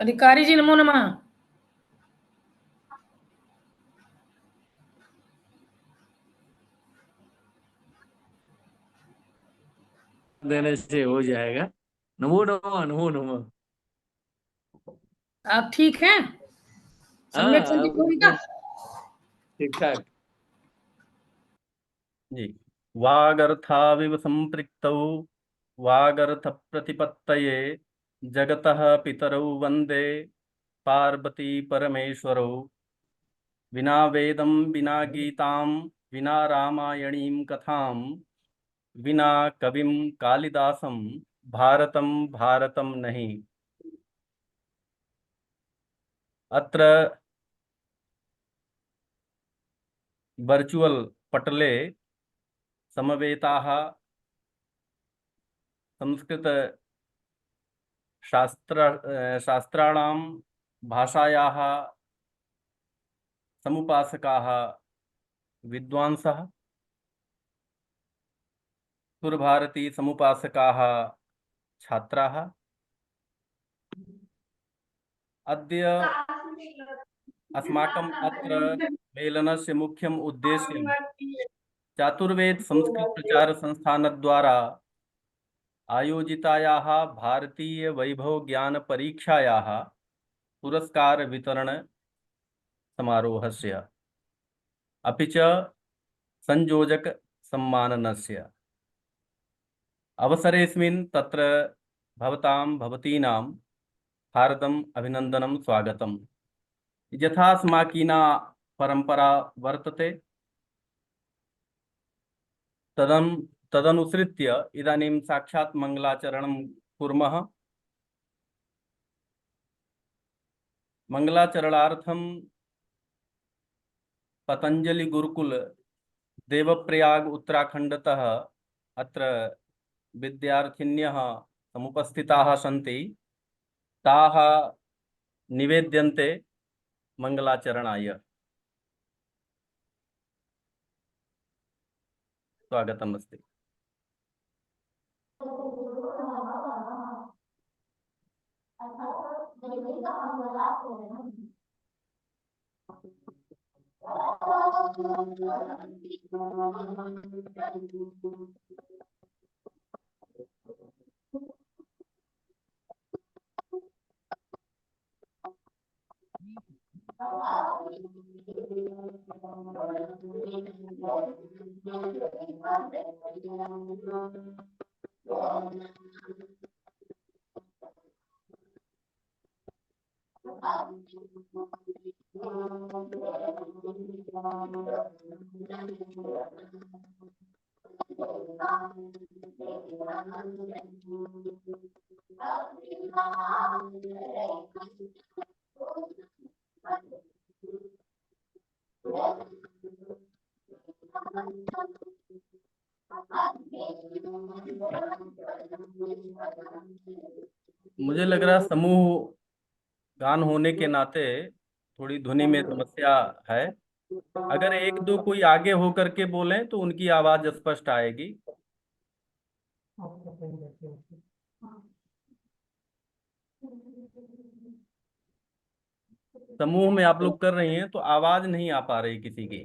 अधिकारी जी नमो नमः। देने से हो जाएगा। नमो नमः नमो नमः। आप ठीक हैं? सम्यक हाँ संचित ठीक ठाक जी। वागर्थाविव संपृक्तौ वागर्थ प्रतिपत्तये जगतः पितरौ वन्दे पार्वती परमेश्वरौ। विना वेदं विना गीतां विना रामायणीं कथां विना कविं कालिदासं भारतं भारतं नहि। अत्र वर्चुअल पटले समवेताः संस्कृत शास्त्राणां भाषायाः समुपासकाः विद्वांसः सुरभारती समुपासकाः छात्राः। अद्य अस्माकम् अत्र मेलनस्य मुख्यम् उद्देश्यं चातुर्वेद संस्कृत प्रचार संस्थानद्वारा आयोजितायाः भारतीय वैभव ज्ञान परीक्षायाः पुरस्कार वितरण समारोहस्य अपि च संयोजक सम्माननस्य अवसरेऽस्मिन् तत्र भवतीनां हार्दम् अभिनन्दनं स्वागतम्। यथा अस्माकीना परंपरा वर्तते तदनुसृत्य इदानीं साक्षात् मंगलाचरणं कुर्मः। मंगलाचरणार्थं पतंजलि गुरुकुल देवप्रयाग उत्तराखंडतः अत्र विद्यार्थिन्यः समुपस्थिताः सन्ति। ताः निवेद्यन्ते मंगलाचरणाय। स्वागतम् अस्ति। मुझे लग रहा समूह गान होने के नाते थोड़ी ध्वनि में समस्या है। अगर एक दो कोई आगे होकर के बोलें तो उनकी आवाज स्पष्ट आएगी। समूह में आप लोग कर रही हैं तो आवाज नहीं आ पा रही किसी की।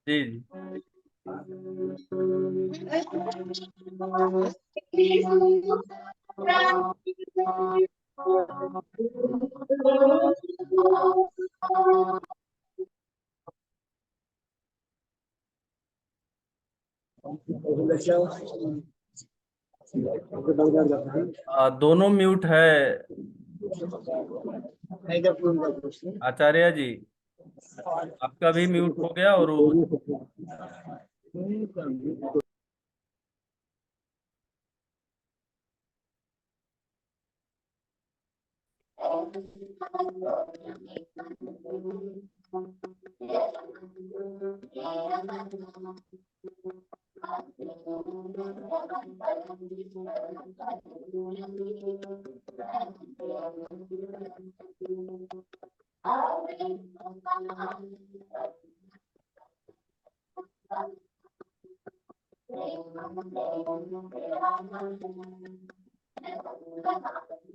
जी जी। दोनों म्यूट है। आचार्य जी आपका भी म्यूट हो गया और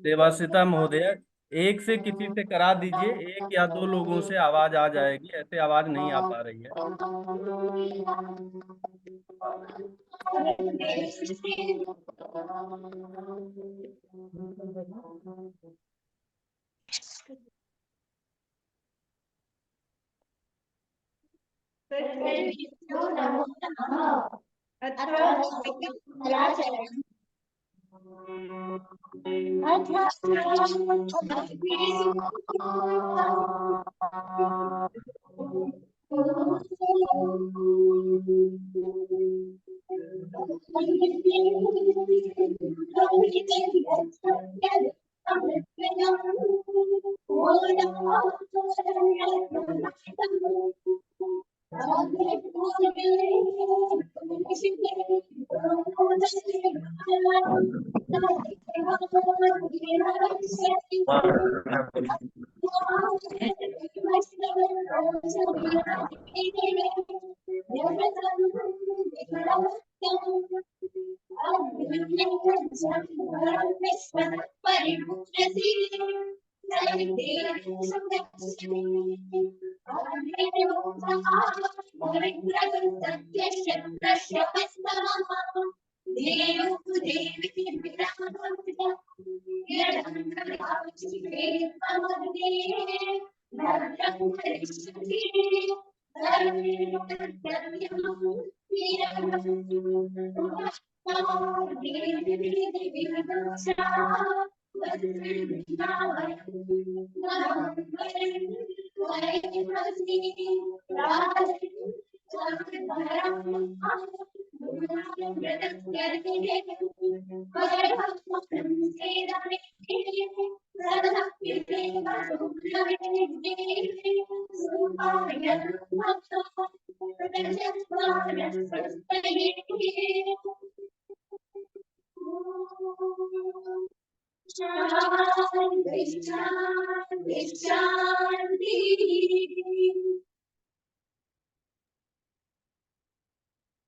देवाश्रिता महोदय, एक से किसी से करा दीजिए, एक या दो लोगों से आवाज आ जाएगी, ऐसे आवाज नहीं आ पा रही है।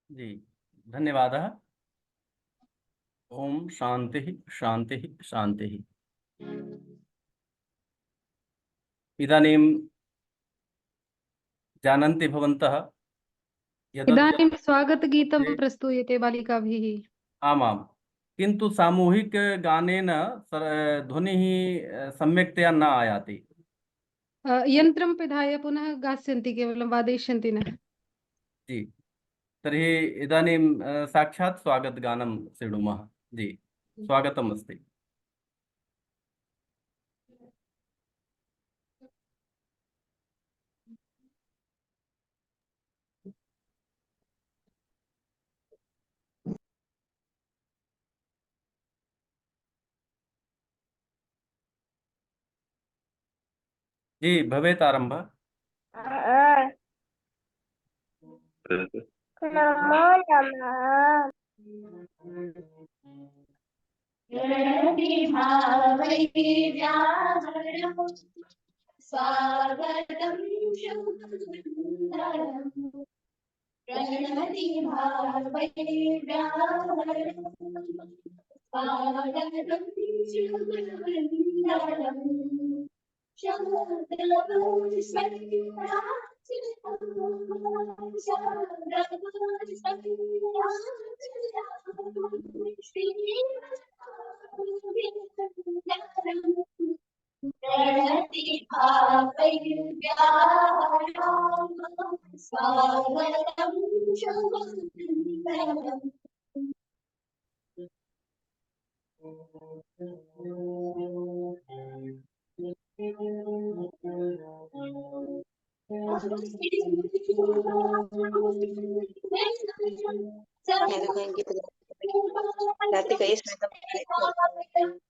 जी, धन्यवादः। ओम शांति शांति शांति। इदानीं जानन्ति भवन्तः यदद्य इदानीं स्वागतगीतं प्रस्तूयते बालिकाभिः। आमां, किन्तु सामूहिक गानेन ध्वनिः सम्यक्तया न आयाति। यन्त्रं पिधाय पुनः गास्यन्ति, केवलं वादयिष्यन्ति न। जी, तर्हि इदानीं साक्षात् स्वागतगानं शृणुमः। जी, स्वागतम् अस्ति। जी, भवेत् आरम्भः। नमो नमः। स्वागतं शुभमङ्गलम्। प्रणति भावैर्व्याहरम्। स्वागतं शुभमङ्गलम्। स्वागतं शुभमङ्गलम्।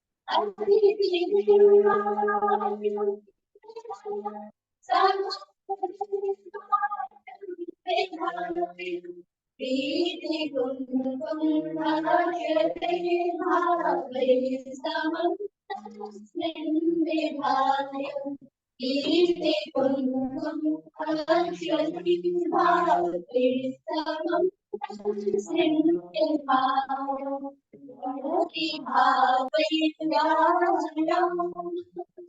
कीर्ति पुण्यम अक्षति भावे समम सिंह भाव भक्ति भावे ज्ञानम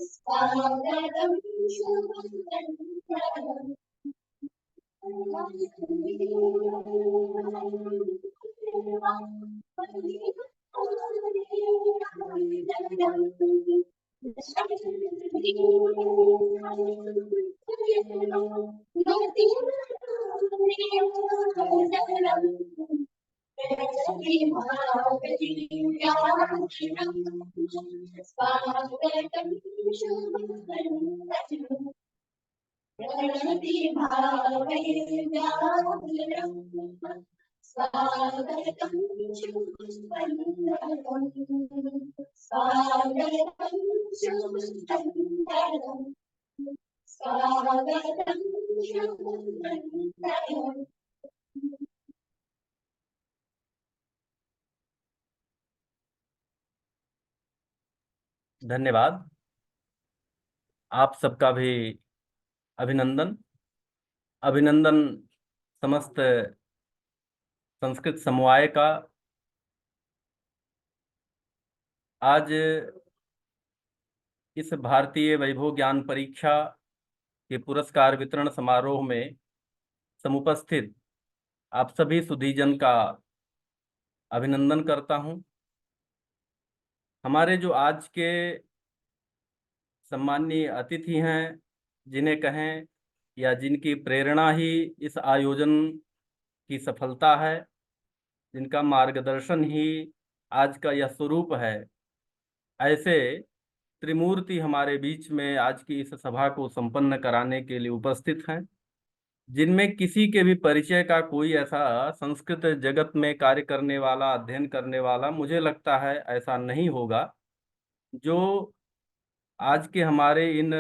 स्वागतम शुभम स्वागतम शुभम धन्यवाद। आप सबका भी अभिनंदन। अभिनंदन समस्त संस्कृत समुदाय का। आज इस भारतीय वैभव ज्ञान परीक्षा के पुरस्कार वितरण समारोह में समुपस्थित आप सभी सुधीजन का अभिनंदन करता हूं। हमारे जो आज के सम्माननीय अतिथि हैं, जिन्हें कहें या जिनकी प्रेरणा ही इस आयोजन की सफलता है, जिनका मार्गदर्शन ही आज का यह स्वरूप है, ऐसे त्रिमूर्ति हमारे बीच में आज की इस सभा को संपन्न कराने के लिए उपस्थित हैं, जिनमें किसी के भी परिचय का कोई ऐसा संस्कृत जगत में कार्य करने वाला, अध्ययन करने वाला मुझे लगता है ऐसा नहीं होगा जो आज के हमारे इन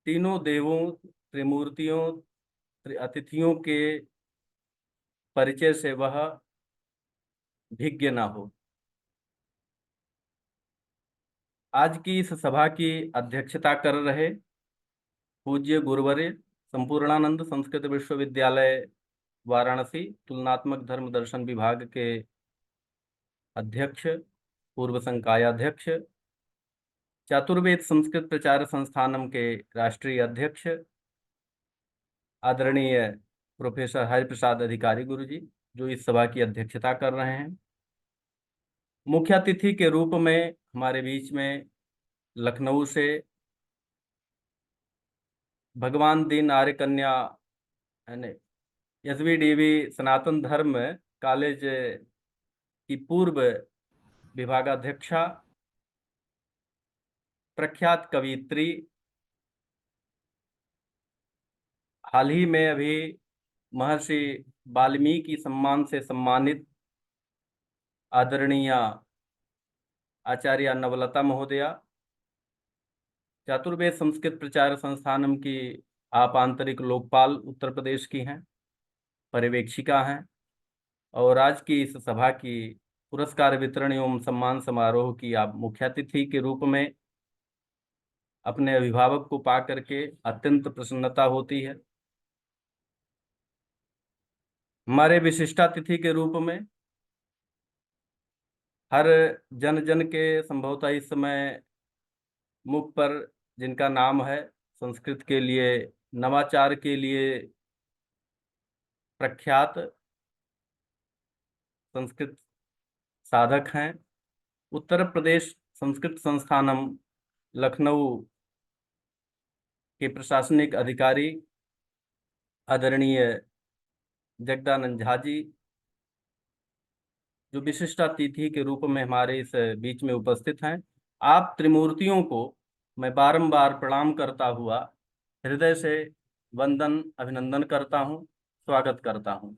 तीनों देवों, त्रिमूर्तियों, अतिथियों के परिचय से वह भिज्ञ ना हो। आज की इस सभा की अध्यक्षता कर रहे पूज्य गुरुवर्य संपूर्णानंद संस्कृत विश्वविद्यालय वाराणसी तुलनात्मक धर्म दर्शन विभाग के अध्यक्ष, पूर्व संकायाध्यक्ष, चातुर्वेद संस्कृत प्रचार संस्थानम के राष्ट्रीय अध्यक्ष, आदरणीय प्रोफेसर हरिप्रसाद अधिकारी गुरुजी, जो इस सभा की अध्यक्षता कर रहे हैं। मुख्य अतिथि के रूप में हमारे बीच में लखनऊ से भगवान दीन आर्य कन्या SVDV सनातन धर्म कॉलेज की पूर्व विभागाध्यक्षा, प्रख्यात कवियत्री, हाल ही में अभी महर्षि वाल्मीकि सम्मान से सम्मानित आदरणीय आचार्य नवलता महोदया, चातुर्वेद संस्कृत प्रचार संस्थानम की आप आंतरिक लोकपाल उत्तर प्रदेश की हैं, पर्यवेक्षिका हैं, और आज की इस सभा की पुरस्कार वितरण एवं सम्मान समारोह की आप मुख्य अतिथि के रूप में अपने अभिभावक को पा करके अत्यंत प्रसन्नता होती है। हमारे विशिष्टातिथि के रूप में हर जन जन के संभवतः इस समय मुख पर जिनका नाम है, संस्कृत के लिए, नवाचार के लिए प्रख्यात संस्कृत साधक हैं, उत्तर प्रदेश संस्कृत संस्थानम लखनऊ के प्रशासनिक अधिकारी आदरणीय जगदानंद झा जी, जो विशिष्ट अतिथि के रूप में हमारे इस बीच में उपस्थित हैं। आप त्रिमूर्तियों को मैं बारंबार प्रणाम करता हुआ हृदय से वंदन, अभिनंदन करता हूं, स्वागत करता हूं।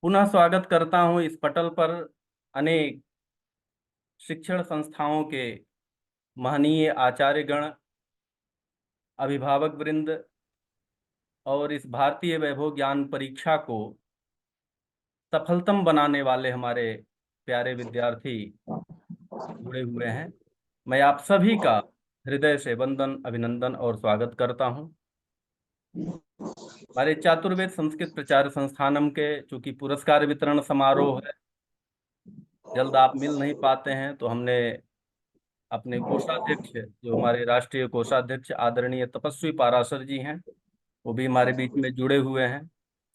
पुनः स्वागत करता हूं इस पटल पर अनेक शिक्षण संस्थाओं के महनीय आचार्यगण, अभिभावक वृंद और इस भारतीय वैभव ज्ञान परीक्षा को सफलतम बनाने वाले हमारे प्यारे विद्यार्थी जुड़े हुए हैं। मैं आप सभी का हृदय से वंदन, अभिनंदन और स्वागत करता हूं। हमारे चातुर्वेद संस्कृत प्रचार संस्थानम के चूंकि पुरस्कार वितरण समारोह है, जल्द आप मिल नहीं पाते हैं, तो हमने अपने कोषाध्यक्ष, जो हमारे राष्ट्रीय कोषाध्यक्ष आदरणीय तपस्वी पाराशर जी हैं, वो भी हमारे बीच में जुड़े हुए हैं।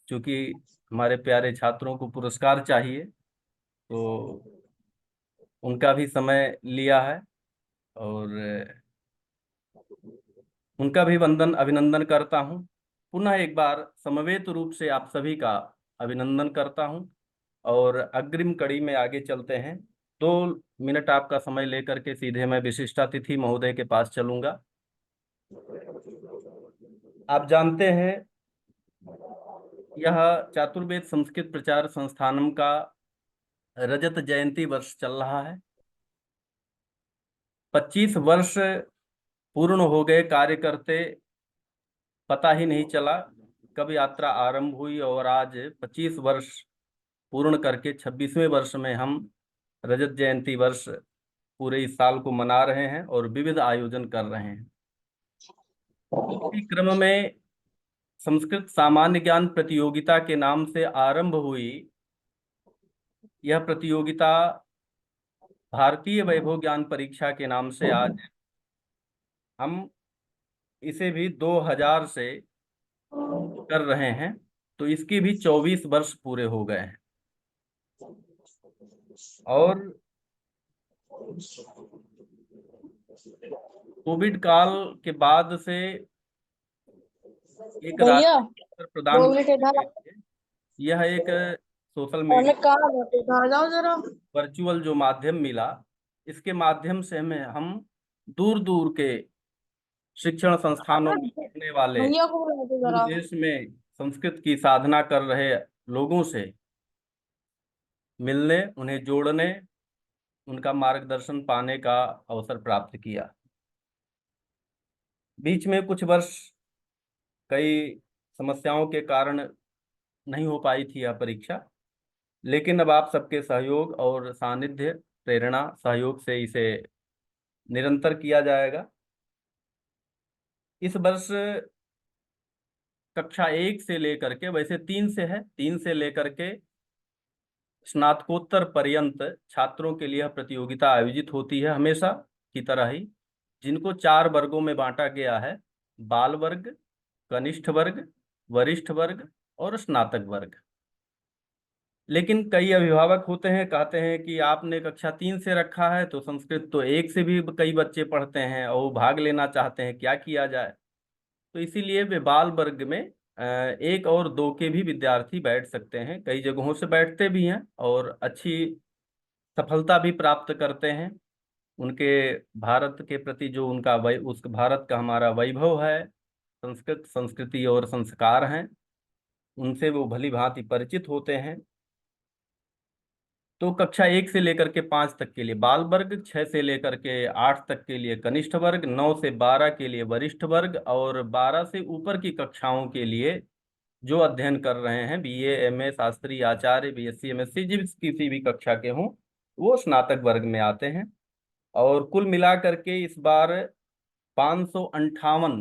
क्योंकि हमारे प्यारे छात्रों को पुरस्कार चाहिए, तो उनका भी समय लिया है और उनका भी वंदन अभिनंदन करता हूं। पुनः एक बार समवेत रूप से आप सभी का अभिनंदन करता हूं और अग्रिम कड़ी में आगे चलते हैं। 2 मिनट आपका समय लेकर के सीधे मैं विशिष्टातिथि महोदय के पास चलूंगा। आप जानते हैं, यह चातुर्वेद संस्कृत प्रचार संस्थानम का रजत जयंती वर्ष चल रहा है। 25 वर्ष पूर्ण हो गए कार्य करते, पता ही नहीं चला कब यात्रा आरंभ हुई और आज 25 वर्ष पूर्ण करके 26वें वर्ष में हम रजत जयंती वर्ष पूरे इस साल को मना रहे हैं और विविध आयोजन कर रहे हैं। इसी क्रम में संस्कृत सामान्य ज्ञान प्रतियोगिता के नाम से आरंभ हुई यह प्रतियोगिता भारतीय वैभव ज्ञान परीक्षा के नाम से आज हम इसे भी 2000 से कर रहे हैं, तो इसकी भी 24 वर्ष पूरे हो गए हैं। और कोविड काल के बाद से एक राष्ट्रीय प्रदान यह एक सोशल मीडिया वर्चुअल जो माध्यम मिला, इसके माध्यम से हम दूर दूर के शिक्षण संस्थानों में पढ़ने वाले, दूर देश में संस्कृत की साधना कर रहे लोगों से मिलने, उन्हें जोड़ने, उनका मार्गदर्शन पाने का अवसर प्राप्त किया। बीच में कुछ वर्ष कई समस्याओं के कारण नहीं हो पाई थी यह परीक्षा, लेकिन अब आप सबके सहयोग और सानिध्य, प्रेरणा, सहयोग से इसे निरंतर किया जाएगा। इस वर्ष कक्षा 1 से लेकर के, वैसे 3 से है, 3 से लेकर के स्नातकोत्तर पर्यंत छात्रों के लिए प्रतियोगिता आयोजित होती है, हमेशा की तरह ही, जिनको 4 वर्गों में बांटा गया है: बाल वर्ग, कनिष्ठ वर्ग, वरिष्ठ वर्ग और स्नातक वर्ग। लेकिन कई अभिभावक होते हैं, कहते हैं कि आपने कक्षा 3 से रखा है तो संस्कृत तो 1 से भी कई बच्चे पढ़ते हैं और भाग लेना चाहते हैं, क्या किया जाए। तो इसीलिए वे बाल वर्ग में 1 और 2 के भी विद्यार्थी बैठ सकते हैं, कई जगहों से बैठते भी हैं और अच्छी सफलता भी प्राप्त करते हैं। उनके भारत के प्रति जो उनका उस भारत का हमारा वैभव है, संस्कृत, संस्कृति और संस्कार हैं, उनसे वो भली भांति परिचित होते हैं। तो कक्षा 1 से लेकर के 5 तक के लिए बाल वर्ग, 6 से लेकर के 8 तक के लिए कनिष्ठ वर्ग, 9 से 12 के लिए वरिष्ठ वर्ग और 12 से ऊपर की कक्षाओं के लिए जो अध्ययन कर रहे हैं, BA, MA, शास्त्री, आचार्य, BSc, MSc, जिस किसी भी कक्षा के हों, वो स्नातक वर्ग में आते हैं। और कुल मिलाकर के इस बार 558,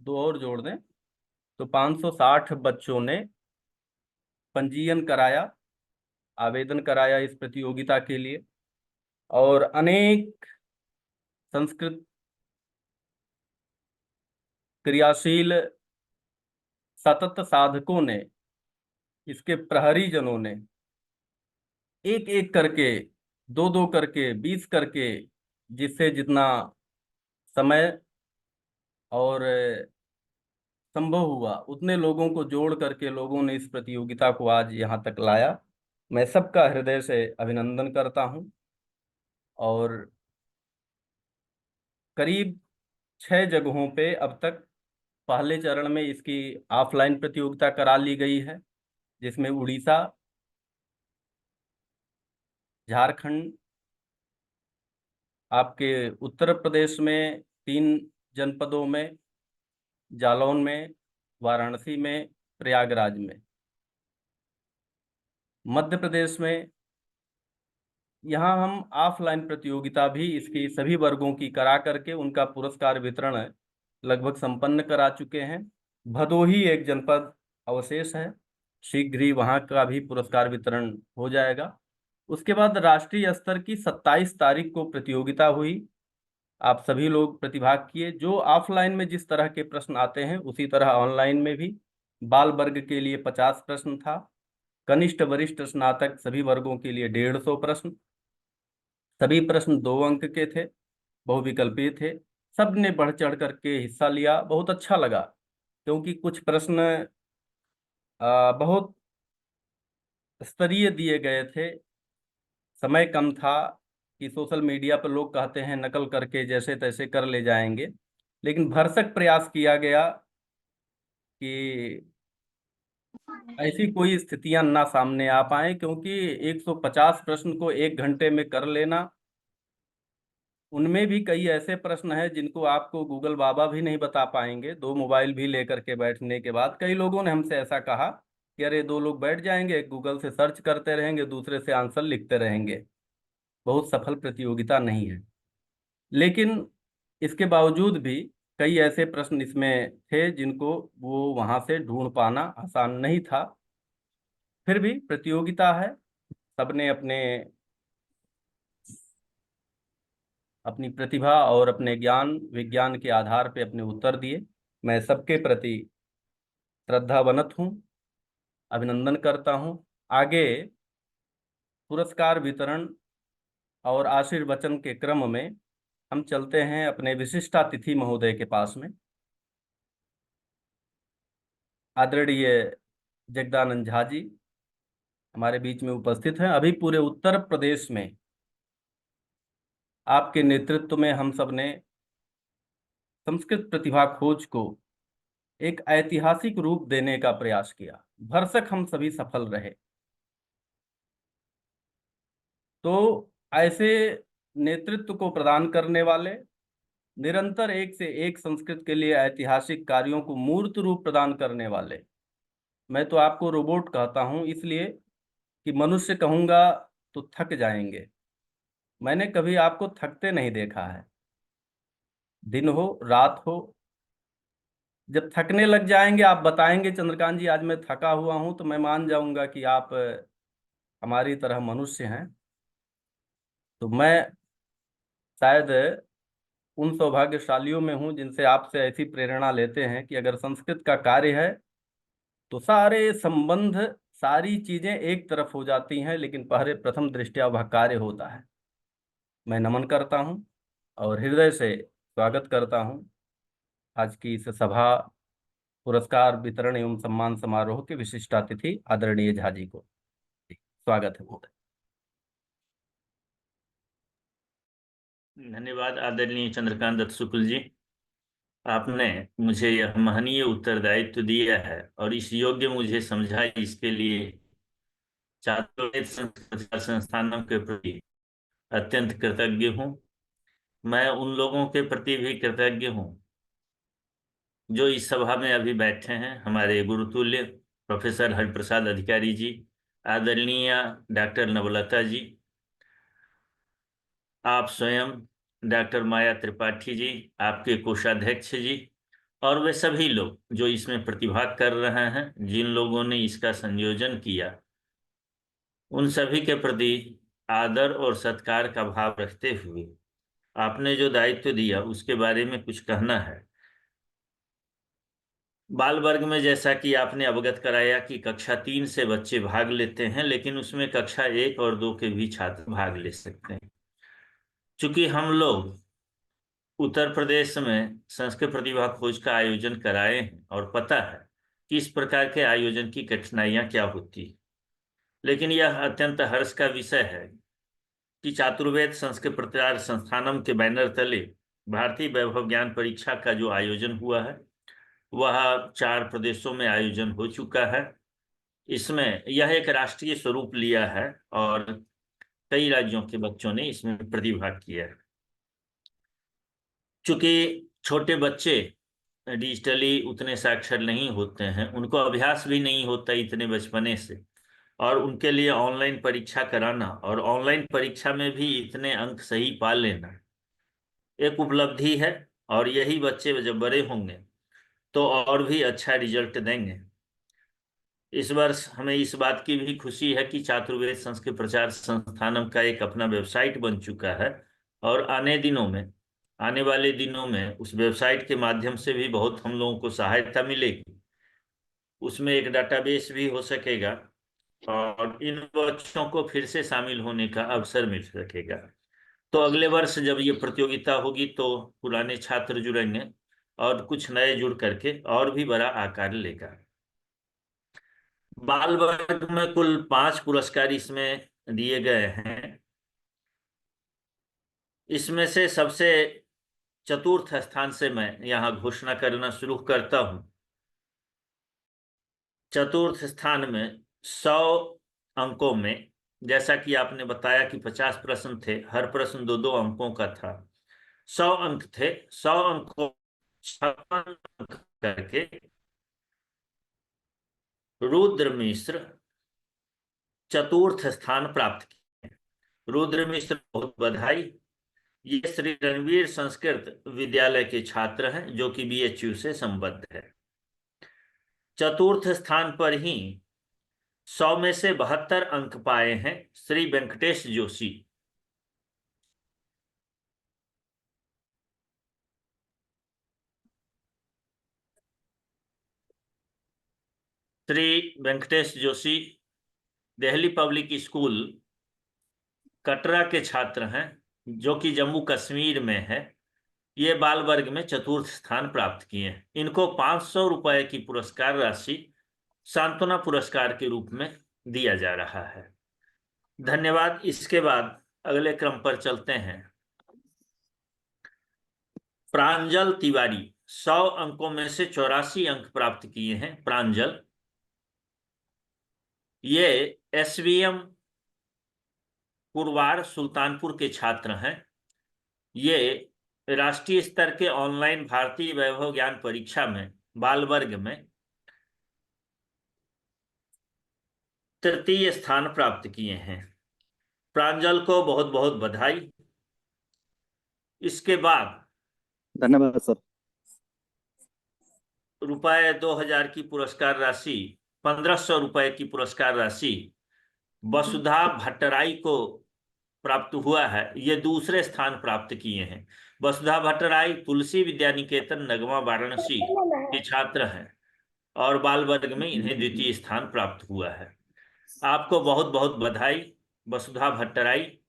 2 और जोड़ दें तो 560 बच्चों ने पंजीयन कराया, आवेदन कराया इस प्रतियोगिता के लिए। और अनेक संस्कृत क्रियाशील सतत साधकों ने, इसके प्रहरी जनों ने एक एक करके, 2-2 करके, 20 करके, जिससे जितना समय और संभव हुआ उतने लोगों को जोड़ करके लोगों ने इस प्रतियोगिता को आज यहाँ तक लाया। मैं सबका हृदय से अभिनंदन करता हूँ। और करीब 6 जगहों पे अब तक पहले चरण में इसकी ऑफलाइन प्रतियोगिता करा ली गई है, जिसमें उड़ीसा, झारखंड, आपके उत्तर प्रदेश में 3 जनपदों में, जालौन में, वाराणसी में, प्रयागराज में, मध्य प्रदेश में यहाँ हम ऑफलाइन प्रतियोगिता भी इसकी सभी वर्गों की करा करके उनका पुरस्कार वितरण लगभग संपन्न करा चुके हैं। भदोही एक जनपद अवशेष है, शीघ्र ही वहाँ का भी पुरस्कार वितरण हो जाएगा। उसके बाद राष्ट्रीय स्तर की 27 तारीख को प्रतियोगिता हुई। आप सभी लोग प्रतिभाग किए। जो ऑफलाइन में जिस तरह के प्रश्न आते हैं उसी तरह ऑनलाइन में भी बाल वर्ग के लिए 50 प्रश्न था, कनिष्ठ वरिष्ठ स्नातक सभी वर्गों के लिए 150 प्रश्न। सभी प्रश्न 2 अंक के थे, बहुविकल्पीय थे। सब ने बढ़ चढ़ करके हिस्सा लिया, बहुत अच्छा लगा। क्योंकि कुछ प्रश्न बहुत स्तरीय दिए गए थे, समय कम था कि सोशल मीडिया पर लोग कहते हैं नकल करके जैसे तैसे कर ले जाएंगे, लेकिन भरसक प्रयास किया गया कि ऐसी कोई स्थितियां ना सामने आ पाए। क्योंकि 150 प्रश्न को 1 घंटे में कर लेना, उनमें भी कई ऐसे प्रश्न हैं जिनको आपको गूगल बाबा भी नहीं बता पाएंगे। 2 मोबाइल भी लेकर के बैठने के बाद कई लोगों ने हमसे ऐसा कहा कि अरे 2 लोग बैठ जाएंगे, गूगल से सर्च करते रहेंगे, दूसरे से आंसर लिखते रहेंगे। बहुत सफल प्रतियोगिता नहीं है। लेकिन इसके बावजूद भी कई ऐसे प्रश्न इसमें थे जिनको वो वहां से ढूंढ पाना आसान नहीं था। फिर भी प्रतियोगिता है, सबने अपनी प्रतिभा और अपने ज्ञान विज्ञान के आधार पे अपने उत्तर दिए। मैं सबके प्रति श्रद्धावनत हूँ, अभिनंदन करता हूँ। आगे पुरस्कार वितरण और आशीर्वचन के क्रम में हम चलते हैं अपने विशिष्टातिथि महोदय के पास में। आदरणीय जगदानंद झा जी हमारे बीच में उपस्थित हैं। अभी पूरे उत्तर प्रदेश में आपके नेतृत्व में हम सब ने संस्कृत प्रतिभा खोज को एक ऐतिहासिक रूप देने का प्रयास किया। भरसक हम सभी सफल रहे। तो ऐसे नेतृत्व को प्रदान करने वाले, निरंतर एक से एक संस्कृत के लिए ऐतिहासिक कार्यों को मूर्त रूप प्रदान करने वाले, मैं तो आपको रोबोट कहता हूं इसलिए कि मनुष्य कहूंगा तो थक जाएंगे। मैंने कभी आपको थकते नहीं देखा है। दिन हो रात हो, जब थकने लग जाएंगे आप बताएंगे चंद्रकांत जी आज मैं थका हुआ हूं, तो मैं मान जाऊंगा कि आप हमारी तरह मनुष्य हैं। तो मैं शायद उन सौभाग्यशालियों में हूं जिनसे आपसे ऐसी प्रेरणा लेते हैं कि अगर संस्कृत का कार्य है तो सारे संबंध सारी चीजें एक तरफ हो जाती हैं, लेकिन पहले प्रथम दृष्टया वह कार्य होता है। मैं नमन करता हूं और हृदय से स्वागत करता हूं आज की इस सभा पुरस्कार वितरण एवं सम्मान समारोह के विशिष्टातिथि आदरणीय झा जी को। स्वागत है महोदय। धन्यवाद आदरणीय चंद्रकांत दत्त शुक्ल जी। आपने मुझे यह महनीय उत्तरदायित्व दिया है और इस योग्य मुझे समझा, इसके लिए छात्र संस्थानों के प्रति अत्यंत कृतज्ञ हूँ। मैं उन लोगों के प्रति भी कृतज्ञ हूँ जो इस सभा में अभी बैठे हैं। हमारे गुरुतुल्य प्रोफेसर हरिप्रसाद अधिकारी जी, आदरणीय डॉक्टर नवलता जी, आप स्वयं डॉक्टर माया त्रिपाठी जी, आपके कोषाध्यक्ष जी, और वे सभी लोग जो इसमें प्रतिभाग कर रहे हैं, जिन लोगों ने इसका संयोजन किया, उन सभी के प्रति आदर और सत्कार का भाव रखते हुए आपने जो दायित्व दिया उसके बारे में कुछ कहना है। बाल वर्ग में जैसा कि आपने अवगत कराया कि कक्षा 3 से बच्चे भाग लेते हैं, लेकिन उसमें कक्षा 1 और 2 के भी छात्र भाग ले सकते हैं। चूंकि हम लोग उत्तर प्रदेश में संस्कृत प्रतिभा खोज का आयोजन कराए हैं और पता है कि इस प्रकार के आयोजन की कठिनाइयां क्या होती है, लेकिन यह अत्यंत हर्ष का विषय है कि चातुर्वेद संस्कृत प्रचार संस्थानम के बैनर तले भारतीय वैभव ज्ञान परीक्षा का जो आयोजन हुआ है वह 4 प्रदेशों में आयोजन हो चुका है। इसमें यह एक राष्ट्रीय स्वरूप लिया है और कई राज्यों के बच्चों ने इसमें प्रतिभाग किया है। चूंकि छोटे बच्चे डिजिटली उतने साक्षर नहीं होते हैं, उनको अभ्यास भी नहीं होता इतने बचपने से, और उनके लिए ऑनलाइन परीक्षा कराना और ऑनलाइन परीक्षा में भी इतने अंक सही पा लेना एक उपलब्धि है। और यही बच्चे जब बड़े होंगे तो और भी अच्छा रिजल्ट देंगे। इस वर्ष हमें इस बात की भी खुशी है कि चातुर्वेद संस्कृत प्रचार संस्थानम का एक अपना वेबसाइट बन चुका है और आने वाले दिनों में उस वेबसाइट के माध्यम से भी बहुत हम लोगों को सहायता मिलेगी। उसमें एक डाटाबेस भी हो सकेगा और इन बच्चों को फिर से शामिल होने का अवसर मिल सकेगा। तो अगले वर्ष जब ये प्रतियोगिता होगी तो पुराने छात्र जुड़ेंगे और कुछ नए जुड़ करके और भी बड़ा आकार लेगा। बाल वर्ग में कुल 5 पुरस्कार इसमें दिए गए हैं। इसमें से सबसे चतुर्थ स्थान से मैं यहाँ घोषणा करना शुरू करता हूँ। चतुर्थ स्थान में 100 अंकों में, जैसा कि आपने बताया कि 50 प्रश्न थे, हर प्रश्न 2-2 अंकों का था, 100 अंक थे। 100 अंकों 56 अंक करके रुद्र मिश्र चतुर्थ स्थान प्राप्त किए। रुद्र मिश्र बहुत बधाई। ये श्री रणवीर संस्कृत विद्यालय के छात्र हैं जो कि BHU से संबद्ध है। चतुर्थ स्थान पर ही 100 में से 72 अंक पाए हैं श्री वेंकटेश जोशी। श्री वेंकटेश जोशी दिल्ली पब्लिक स्कूल कटरा के छात्र हैं जो कि जम्मू कश्मीर में है। ये बाल वर्ग में चतुर्थ स्थान प्राप्त किए हैं। इनको 500 रुपए की पुरस्कार राशि सांत्वना पुरस्कार के रूप में दिया जा रहा है। धन्यवाद। इसके बाद अगले क्रम पर चलते हैं। प्रांजल तिवारी 100 अंकों में से 84 अंक प्राप्त किए हैं। प्रांजल ये SVM पुरवार सुल्तानपुर के छात्र हैं। ये राष्ट्रीय स्तर के ऑनलाइन भारतीय वैभव ज्ञान परीक्षा में बाल वर्ग में तृतीय स्थान प्राप्त किए हैं। प्रांजल को बहुत बहुत बधाई। इसके बाद धन्यवाद सर। रुपए 2000 की पुरस्कार राशि, 1500 रुपए की पुरस्कार राशि वसुधा भट्टराई को प्राप्त हुआ है। ये दूसरे स्थान प्राप्त किए हैं। वसुधा भट्टराई तुलसी विद्या निकेतन नगमा वाराणसी के छात्र हैं और बाल वर्ग में इन्हें द्वितीय स्थान प्राप्त हुआ है। आपको बहुत बहुत बधाई वसुधा भट्टराई।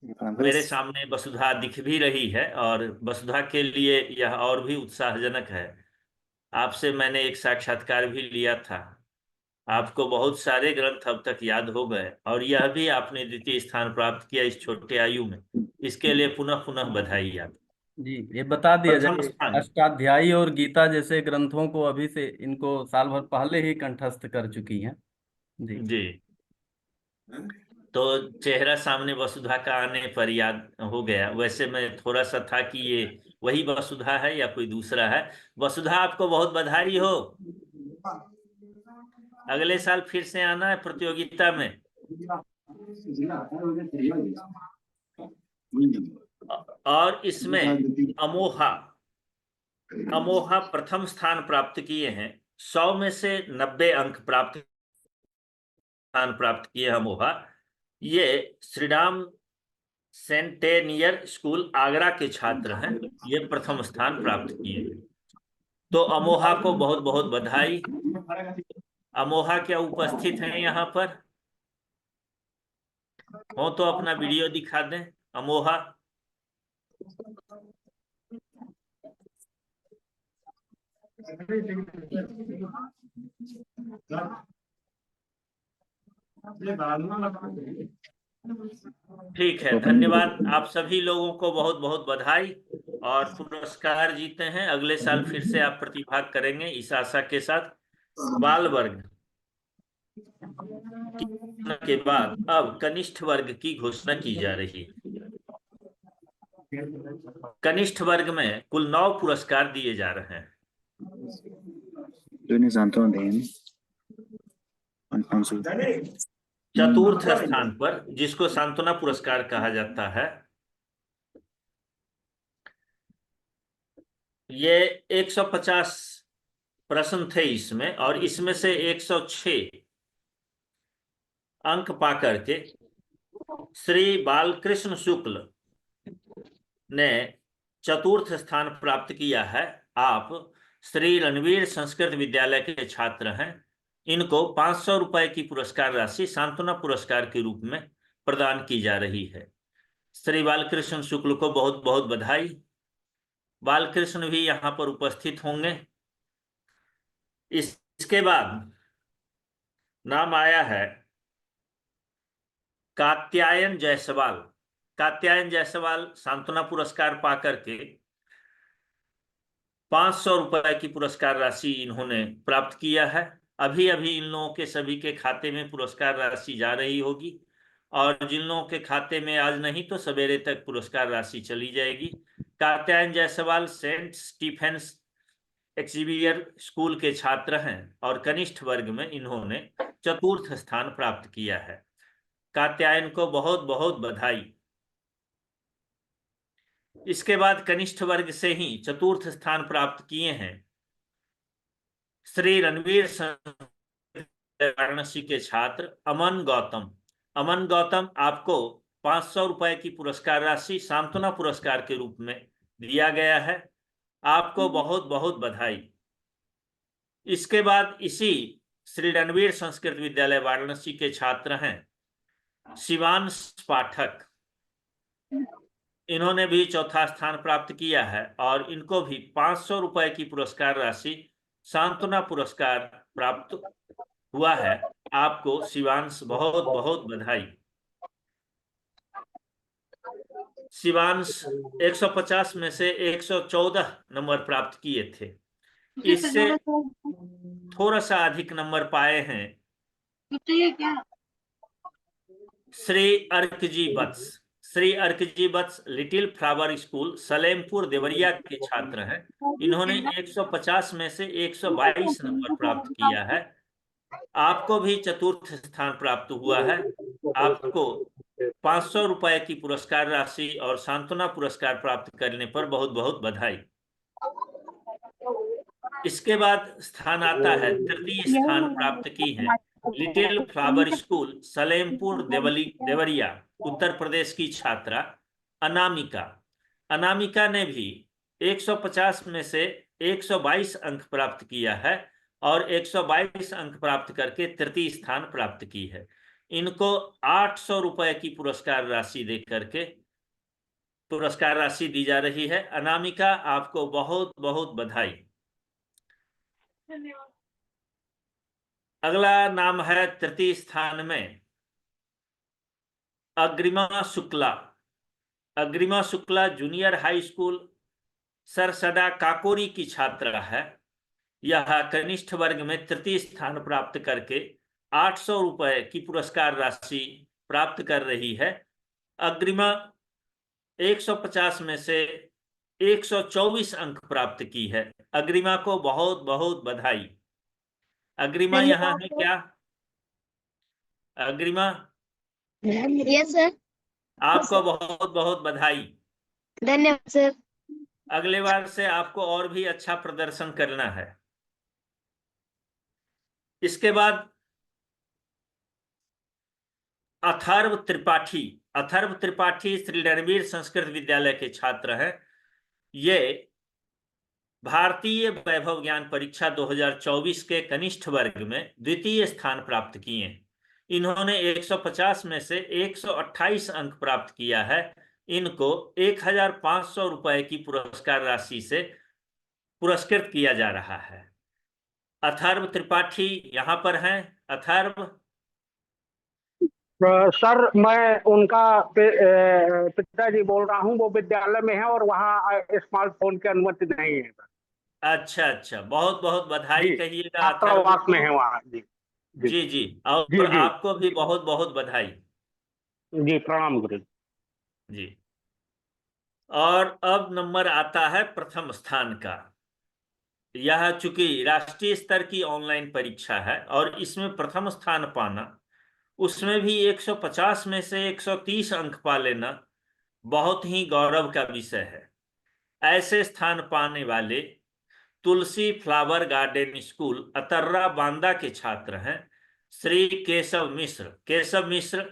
मेरे सामने वसुधा दिख भी रही है और वसुधा के लिए यह और भी उत्साहजनक है। आपसे मैंने एक साक्षात्कार भी लिया था। आपको बहुत सारे ग्रंथ अब तक याद हो गए और यह भी आपने द्वितीय स्थान प्राप्त किया इस छोटे आयु में। इसके लिए पुनः पुनः बधाई। आप जी, ये बता दिया प्रथम जाए, स्थान। अष्टाध्यायी और गीता जैसे ग्रंथों को अभी से इनको साल भर पहले ही कंठस्थ कर चुकी हैं। जी जी, तो चेहरा सामने वसुधा का आने पर याद हो गया। वैसे मैं थोड़ा सा था कि ये वही वसुधा है या कोई दूसरा है। वसुधा आपको बहुत बधाई हो। अगले साल फिर से आना है प्रतियोगिता में। और इसमें अमोहा प्रथम स्थान प्राप्त किए हैं। 100 में से 90 अंक स्थान प्राप्त किए अमोहा। ये श्रीराम सेंटेनियर स्कूल आगरा के छात्र हैं। ये प्रथम स्थान प्राप्त किए हैं। तो अमोहा को बहुत बहुत बधाई। अमोहा क्या उपस्थित हैं यहाँ पर? हो तो अपना वीडियो दिखा दें। अमोहा ठीक है। धन्यवाद। आप सभी लोगों को बहुत बहुत बधाई और पुरस्कार जीते हैं। अगले साल फिर से आप प्रतिभाग करेंगे इस आशा के साथ। बाल वर्ग के बाद अब कनिष्ठ वर्ग की घोषणा की जा रही है। कनिष्ठ वर्ग में कुल 9 पुरस्कार दिए जा रहे हैं। चतुर्थ स्थान पर, जिसको सांत्वना पुरस्कार कहा जाता है, ये 150 प्रश्न थे इसमें, और इसमें से 106 अंक पा करके श्री बालकृष्ण शुक्ल ने चतुर्थ स्थान प्राप्त किया है। आप श्री रणवीर संस्कृत विद्यालय के छात्र हैं। इनको 500 रुपए की पुरस्कार राशि सांत्वना पुरस्कार के रूप में प्रदान की जा रही है। श्री बालकृष्ण शुक्ल को बहुत बहुत बधाई। बालकृष्ण भी यहाँ पर उपस्थित होंगे। इसके बाद नाम आया है कात्यायन जायसवाल। कात्यायन जायसवाल सांत्वना पुरस्कार पा करके 500 रुपए की पुरस्कार राशि इन्होंने प्राप्त किया है। अभी अभी इन लोगों के सभी के खाते में पुरस्कार राशि जा रही होगी, और जिन लोगों के खाते में आज नहीं तो सवेरे तक पुरस्कार राशि चली जाएगी। Katyayan Jaiswal Saint Stephen's Xavier school के छात्र हैं, और कनिष्ठ वर्ग में इन्होंने चतुर्थ स्थान प्राप्त किया है। कात्यायन को बहुत बहुत बधाई। इसके बाद कनिष्ठ वर्ग से ही चतुर्थ स्थान प्राप्त किए हैं श्री रणवीर वाराणसी के छात्र अमन गौतम। अमन गौतम, आपको 500 रुपए की पुरस्कार राशि सांत्वना पुरस्कार के रूप में दिया गया है। आपको बहुत बहुत बधाई। इसके बाद इसी श्री रणवीर संस्कृत विद्यालय वाराणसी के छात्र हैं शिवांश पाठक। इन्होंने भी चौथा स्थान प्राप्त किया है, और इनको भी 500 रुपए की पुरस्कार राशि सांत्वना पुरस्कार प्राप्त हुआ है। आपको शिवांश बहुत बहुत बधाई। शिवांश 150 में से 114 नंबर प्राप्त किए थे। इससे थोड़ा सा अधिक नंबर पाए हैं Shri Arkaji Vats. Shri Arkaji Vats Little Flower school Salempur Deoria के छात्र हैं। इन्होंने 150 में से 122 नंबर प्राप्त किया है। आपको भी चतुर्थ स्थान प्राप्त हुआ है। आपको 500 रुपए की पुरस्कार राशि और सांत्वना पुरस्कार प्राप्त करने पर बहुत बहुत बधाई। इसके बाद स्थान आता है, तृतीय स्थान प्राप्त की है Little Flower school Salempur Deoria Uttar Pradesh की छात्रा अनामिका। अनामिका ने भी 150 में से 122 अंक प्राप्त किया है, और 122 अंक प्राप्त करके तृतीय स्थान प्राप्त की है। इनको 800 रुपए की पुरस्कार राशि दे करके पुरस्कार राशि दी जा रही है। अनामिका, आपको बहुत बहुत बधाई। अगला नाम है तृतीय स्थान में Agrima Shukla. Agrima Shukla junior high school Sarsada Kakori की छात्रा है। यह कनिष्ठ वर्ग में तृतीय स्थान प्राप्त करके 800 रुपए की पुरस्कार राशि प्राप्त कर रही है। अग्रिमा 150 में से 124 अंक प्राप्त की है। अग्रिमा को बहुत बहुत बधाई। अग्रिमा यहाँ है क्या? Agrima, yes sir. आपको बहुत बहुत बधाई। धन्यवाद सर। अगले बार से आपको और भी अच्छा प्रदर्शन करना है। इसके बाद अथर्व त्रिपाठी। अथर्व त्रिपाठी श्री रणवीर संस्कृत विद्यालय के छात्र हैं। ये भारतीय वैभव ज्ञान परीक्षा 2024 के कनिष्ठ वर्ग में द्वितीय स्थान प्राप्त किए। इन्होंने 150 में से 128 अंक प्राप्त किया है। इनको 1500 रुपए की पुरस्कार राशि से पुरस्कृत किया जा रहा है। अथर्व त्रिपाठी यहाँ पर हैं। अथर्व, सर मैं उनका पिताजी बोल रहा हूँ। वो विद्यालय में है और वहाँ स्मार्टफोन की अनुमति नहीं है। अच्छा अच्छा, बहुत बहुत बधाई जी, कहिएगा अथर्व छात्रावास में को। है वहाँ। जी जी जी, और जी जी आपको भी बहुत बहुत बधाई। जी, प्रणाम गुरु जी। जी। और अब नंबर आता है प्रथम स्थान का। यह चूंकि राष्ट्रीय स्तर की ऑनलाइन परीक्षा है और इसमें प्रथम स्थान पाना, उसमें भी 150 में से 130 अंक पा लेना बहुत ही गौरव का विषय है। ऐसे स्थान पाने वाले Tulsi flower garden school Atarra Banda के छात्र हैं श्री केशव मिश्र। केशव मिश्र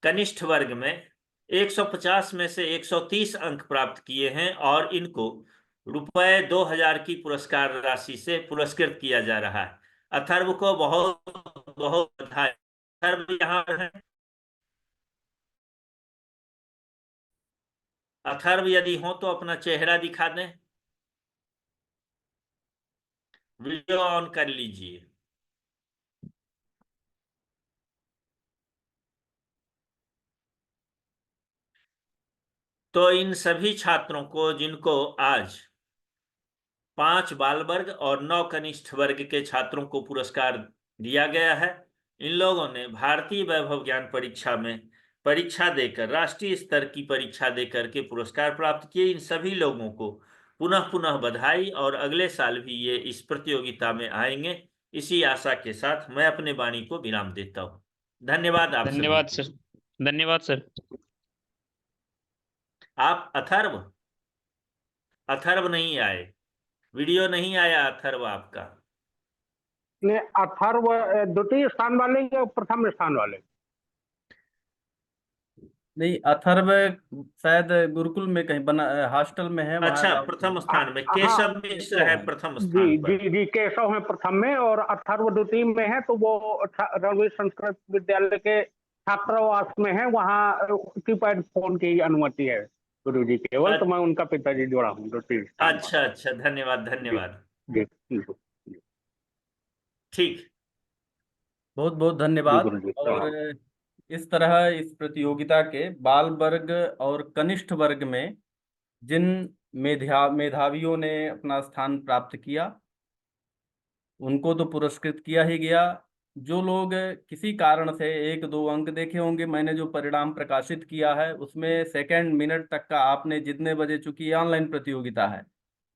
कनिष्ठ वर्ग में 150 में से 130 अंक प्राप्त किए हैं और इनको रुपए 2000 की पुरस्कार राशि से पुरस्कृत किया जा रहा है। अथर्व को बहुत बहुत बधाई। अथर्व यहाँ है? अथर्व यदि हो तो अपना चेहरा दिखा दें, वीडियो ऑन कर लीजिए। तो इन सभी छात्रों को जिनको आज 5 बाल वर्ग और 9 कनिष्ठ वर्ग के छात्रों को पुरस्कार दिया गया है, इन लोगों ने भारतीय वैभव ज्ञान परीक्षा में परीक्षा देकर, राष्ट्रीय स्तर की परीक्षा देकर के पुरस्कार प्राप्त किए। इन सभी लोगों को पुनः पुनः बधाई और अगले साल भी ये इस प्रतियोगिता में आएंगे, इसी आशा के साथ मैं अपने वाणी को विराम देता हूँ। धन्यवाद आप सभी धन्यवाद को। सर। धन्यवाद सर। आप अथर्व नहीं आए, वीडियो नहीं आया अथर्व आपका। ने अथर्व द्वितीय स्थान वाले या प्रथम स्थान वाले? नहीं, अथर्व शायद गुरुकुल में कहीं बना, हॉस्टल में है वहाँ। अच्छा, प्रथम स्थान में हाँ, केशव मिश्र है प्रथम जी स्थान पर। जी जी, केशव है प्रथम में और अथर्व द्वितीय में है। तो वो रणवीर संस्कृत विद्यालय के छात्रावास में है, वहाँ कीपैड फोन की अनुमति है गुरु जी केवल। तो मैं उनका पिताजी जोड़ा हूँ द्वितीय स्थान पर। अच्छा अच्छा, धन्यवाद धन्यवाद। जी जी ठीक, बहुत बहुत जी धन्यवाद। गुरु जी। और इस तरह इस प्रतियोगिता के बाल वर्ग और कनिष्ठ वर्ग में जिन मेधावियों ने अपना स्थान प्राप्त किया, उनको तो पुरस्कृत किया ही गया। जो लोग किसी कारण से 1-2 अंक देखे होंगे, मैंने जो परिणाम प्रकाशित किया है उसमें सेकंड मिनट तक का आपने जितने बजे, चूंकि ये ऑनलाइन प्रतियोगिता है,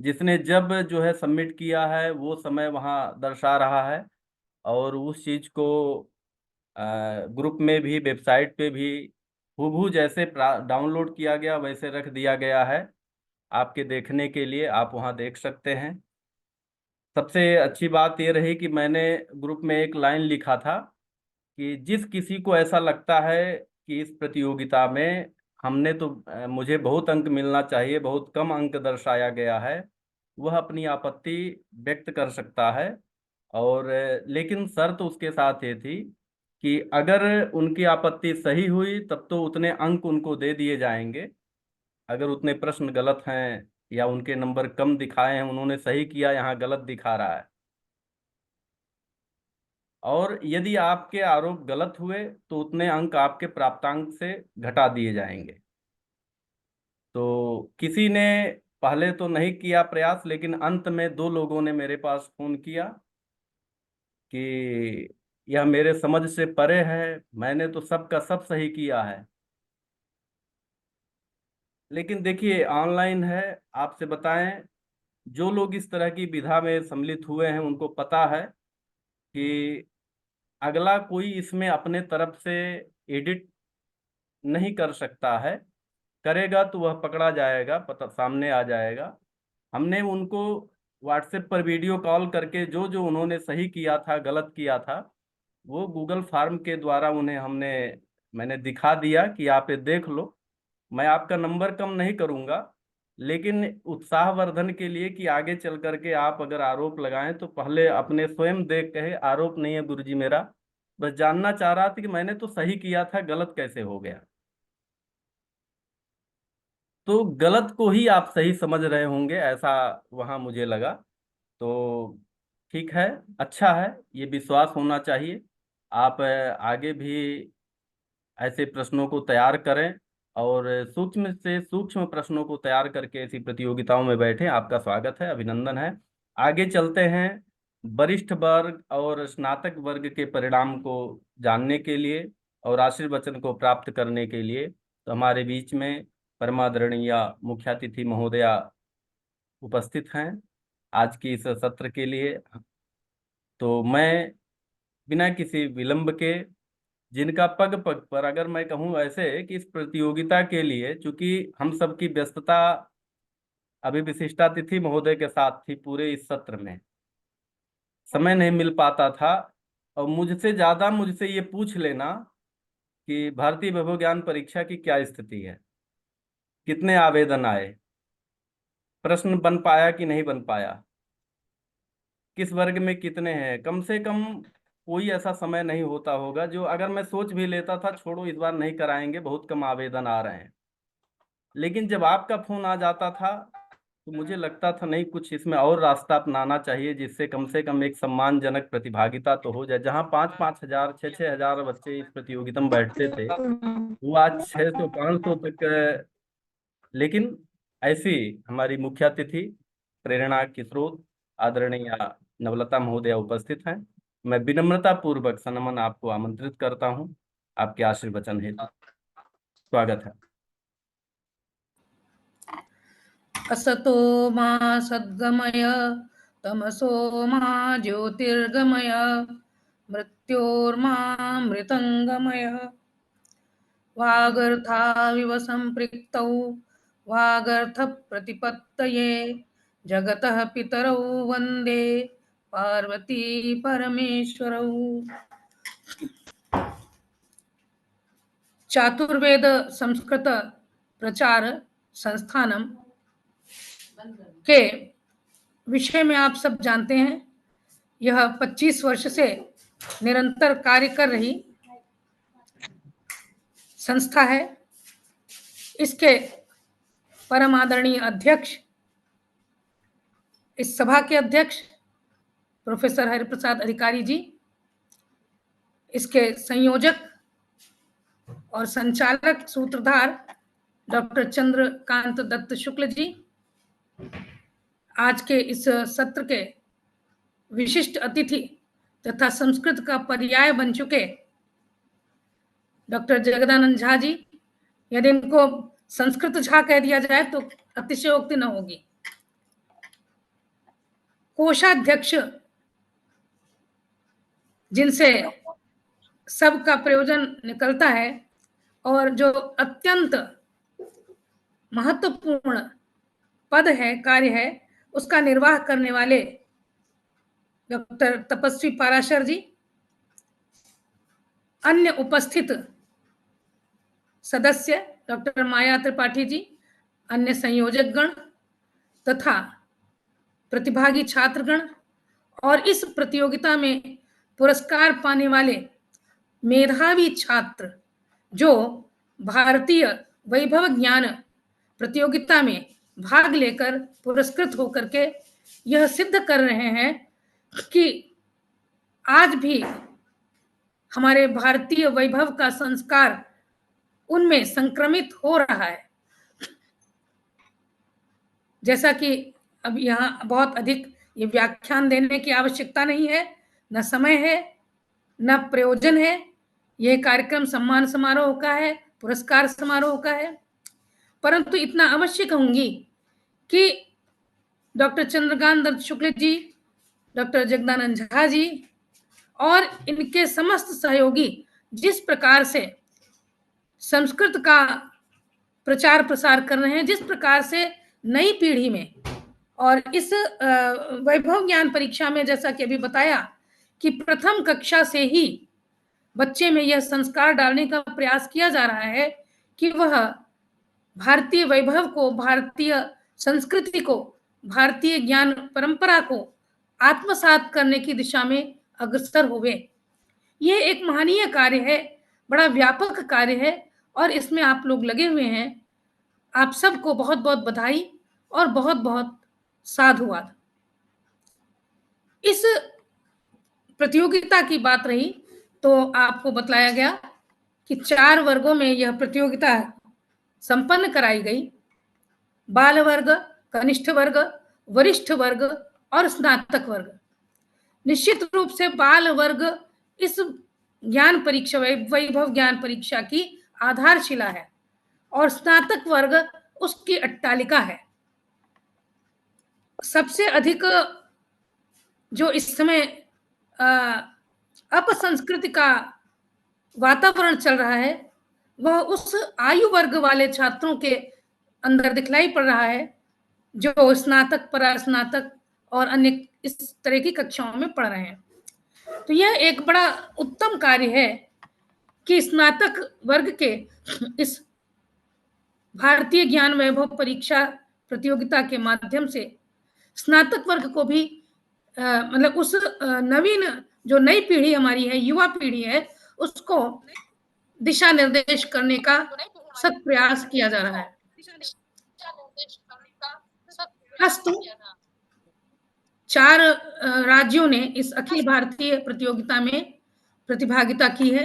जिसने जब जो है सबमिट किया है वो समय वहाँ दर्शा रहा है। और उस चीज को ग्रुप में भी, वेबसाइट पे भी हूबहू जैसे डाउनलोड किया गया वैसे रख दिया गया है आपके देखने के लिए। आप वहाँ देख सकते हैं। सबसे अच्छी बात ये रही कि मैंने ग्रुप में एक लाइन लिखा था कि जिस किसी को ऐसा लगता है कि इस प्रतियोगिता में हमने तो मुझे बहुत अंक मिलना चाहिए, बहुत कम अंक दर्शाया गया है, वह अपनी आपत्ति व्यक्त कर सकता है। और लेकिन शर्त उसके साथ ये थी कि अगर उनकी आपत्ति सही हुई तब तो उतने अंक उनको दे दिए जाएंगे। अगर उतने प्रश्न गलत हैं या उनके नंबर कम दिखाए हैं, उन्होंने सही किया, यहाँ गलत दिखा रहा है, और यदि आपके आरोप गलत हुए तो उतने अंक आपके प्राप्तांक से घटा दिए जाएंगे। तो किसी ने पहले तो नहीं किया प्रयास, लेकिन अंत में 2 लोगों ने मेरे पास फोन किया कि यह मेरे समझ से परे है, मैंने तो सबका सब सही किया है। लेकिन देखिए ऑनलाइन है, आपसे बताएं, जो लोग इस तरह की विधा में सम्मिलित हुए हैं उनको पता है कि अगला कोई इसमें अपने तरफ से एडिट नहीं कर सकता है। करेगा तो वह पकड़ा जाएगा, पता सामने आ जाएगा। हमने उनको व्हाट्सएप पर वीडियो कॉल करके जो जो उन्होंने सही किया था, गलत किया था, वो गूगल फॉर्म के द्वारा उन्हें मैंने दिखा दिया कि आप ये देख लो। मैं आपका नंबर कम नहीं करूंगा, लेकिन उत्साहवर्धन के लिए कि आगे चल करके आप अगर आरोप लगाएं तो पहले अपने स्वयं देख कहे, आरोप नहीं है गुरुजी मेरा, बस जानना चाह रहा था कि मैंने तो सही किया था, गलत कैसे हो गया। तो गलत को ही आप सही समझ रहे होंगे, ऐसा वहां मुझे लगा। तो ठीक है, अच्छा है, ये विश्वास होना चाहिए। आप आगे भी ऐसे प्रश्नों को तैयार करें और सूक्ष्म से सूक्ष्म प्रश्नों को तैयार करके ऐसी प्रतियोगिताओं में बैठें। आपका स्वागत है, अभिनंदन है। आगे चलते हैं वरिष्ठ वर्ग और स्नातक वर्ग के परिणाम को जानने के लिए और आशीर्वचन को प्राप्त करने के लिए। तो हमारे बीच में परमादरणीय मुख्यातिथि महोदया उपस्थित हैं। आज की इस सत्र के लिए। तो मैं बिना किसी विलंब के, जिनका पग पग पर, अगर मैं कहूँ ऐसे कि इस प्रतियोगिता के लिए, चूंकि हम सबकी व्यस्तता अभी विशिष्टातिथि महोदय के साथ थी, पूरे इस सत्र में समय नहीं मिल पाता था। और मुझसे ये पूछ लेना कि भारतीय वैभव ज्ञान परीक्षा की क्या स्थिति है, कितने आवेदन आए, प्रश्न बन पाया कि नहीं बन पाया, किस वर्ग में कितने हैं, कम से कम कोई ऐसा समय नहीं होता होगा जो, अगर मैं सोच भी लेता था छोड़ो इस बार नहीं कराएंगे, बहुत कम आवेदन आ रहे हैं, लेकिन जब आपका फोन आ जाता था तो मुझे लगता था नहीं, कुछ इसमें और रास्ता अपनाना चाहिए जिससे कम से कम एक सम्मानजनक प्रतिभागिता तो हो जाए। जहां 5-5 हजार 6-6 हजार बच्चे इस प्रतियोगिता में बैठते थे, वो आज 600-500 तक। लेकिन ऐसी हमारी मुख्य अतिथि, प्रेरणा की स्रोत आदरणीय नवलता महोदय उपस्थित हैं। मैं विनम्रता पूर्वक सनमन आपको आमंत्रित करता हूं, आपके आशीर्वचन हेतु। स्वागत है। असतो मा सद्गमय तमसो मा ज्योतिर्गमय मृत्योर्मामृतंगमय। वागर्थाविव सम्पृक्तौ वागर्थ प्रतिपत्तये जगतः पितरौ वन्दे पार्वती परमेश्वरौ। चातुर्वेद संस्कृत प्रचार संस्थानम के विषय में आप सब जानते हैं, यह 25 वर्ष से निरंतर कार्य कर रही संस्था है। इसके परम आदरणीय अध्यक्ष, इस सभा के अध्यक्ष प्रोफेसर हरिप्रसाद अधिकारी जी, इसके संयोजक और संचालक सूत्रधार डॉक्टर चंद्रकांत दत्त शुक्ल जी, आज के इस सत्र के विशिष्ट अतिथि तथा संस्कृत का पर्याय बन चुके डॉक्टर जगदानंद झा जी, यदि इनको संस्कृत झा कह दिया जाए तो अतिशयोक्ति न होगी। कोषाध्यक्ष, जिनसे सबका प्रयोजन निकलता है और जो अत्यंत महत्वपूर्ण पद है, कार्य है, उसका निर्वाह करने वाले डॉक्टर तपस्वी पाराशर जी, अन्य उपस्थित सदस्य डॉक्टर माया त्रिपाठी जी, अन्य संयोजक गण तथा प्रतिभागी छात्रगण और इस प्रतियोगिता में पुरस्कार पाने वाले मेधावी छात्र जो भारतीय वैभव ज्ञान प्रतियोगिता में भाग लेकर पुरस्कृत होकर के यह सिद्ध कर रहे हैं कि आज भी हमारे भारतीय वैभव का संस्कार उनमें संक्रमित हो रहा है। जैसा कि अब यहाँ बहुत अधिक ये व्याख्यान देने की आवश्यकता नहीं है, न समय है न प्रयोजन है। यह कार्यक्रम सम्मान समारोह का है, पुरस्कार समारोह का है, परंतु इतना अवश्य कहूंगी कि डॉक्टर चंद्रकांत दत्त शुक्ल जी, डॉक्टर जगदानंद झा जी और इनके समस्त सहयोगी जिस प्रकार से संस्कृत का प्रचार प्रसार कर रहे हैं, जिस प्रकार से नई पीढ़ी में और इस वैभव ज्ञान परीक्षा में, जैसा कि अभी बताया कि प्रथम कक्षा से ही बच्चे में यह संस्कार डालने का प्रयास किया जा रहा है कि वह भारतीय वैभव को, भारतीय संस्कृति को, भारतीय ज्ञान परंपरा को आत्मसात करने की दिशा में अग्रसर हुए। यह एक महनीय कार्य है, बड़ा व्यापक कार्य है और इसमें आप लोग लगे हुए हैं। आप सबको बहुत बहुत बधाई और बहुत बहुत साधुवाद। इस प्रतियोगिता की बात रही तो आपको बतलाया गया कि 4 वर्गों में यह प्रतियोगिता संपन्न कराई गई। बाल वर्ग, कनिष्ठ वर्ग, वरिष्ठ वर्ग और स्नातक वर्ग। निश्चित रूप से बाल वर्ग इस ज्ञान परीक्षा, वैभव ज्ञान परीक्षा की आधारशिला है और स्नातक वर्ग उसकी अट्टालिका है। सबसे अधिक जो इस समय अपसंस्कृति का वातावरण चल रहा है वह उस आयु वर्ग वाले छात्रों के अंदर दिखलाई पड़ रहा है जो स्नातक, परास्नातक और अन्य इस तरह की कक्षाओं में पढ़ रहे हैं। तो यह एक बड़ा उत्तम कार्य है कि स्नातक वर्ग के इस भारतीय ज्ञान वैभव परीक्षा प्रतियोगिता के माध्यम से स्नातक वर्ग को भी मतलब उस नवीन जो नई पीढ़ी हमारी है, युवा पीढ़ी है, उसको दिशा निर्देश करने का सत प्रयास किया जा रहा है। अस्तु 4 राज्यों ने इस अखिल भारतीय प्रतियोगिता में प्रतिभागिता की है।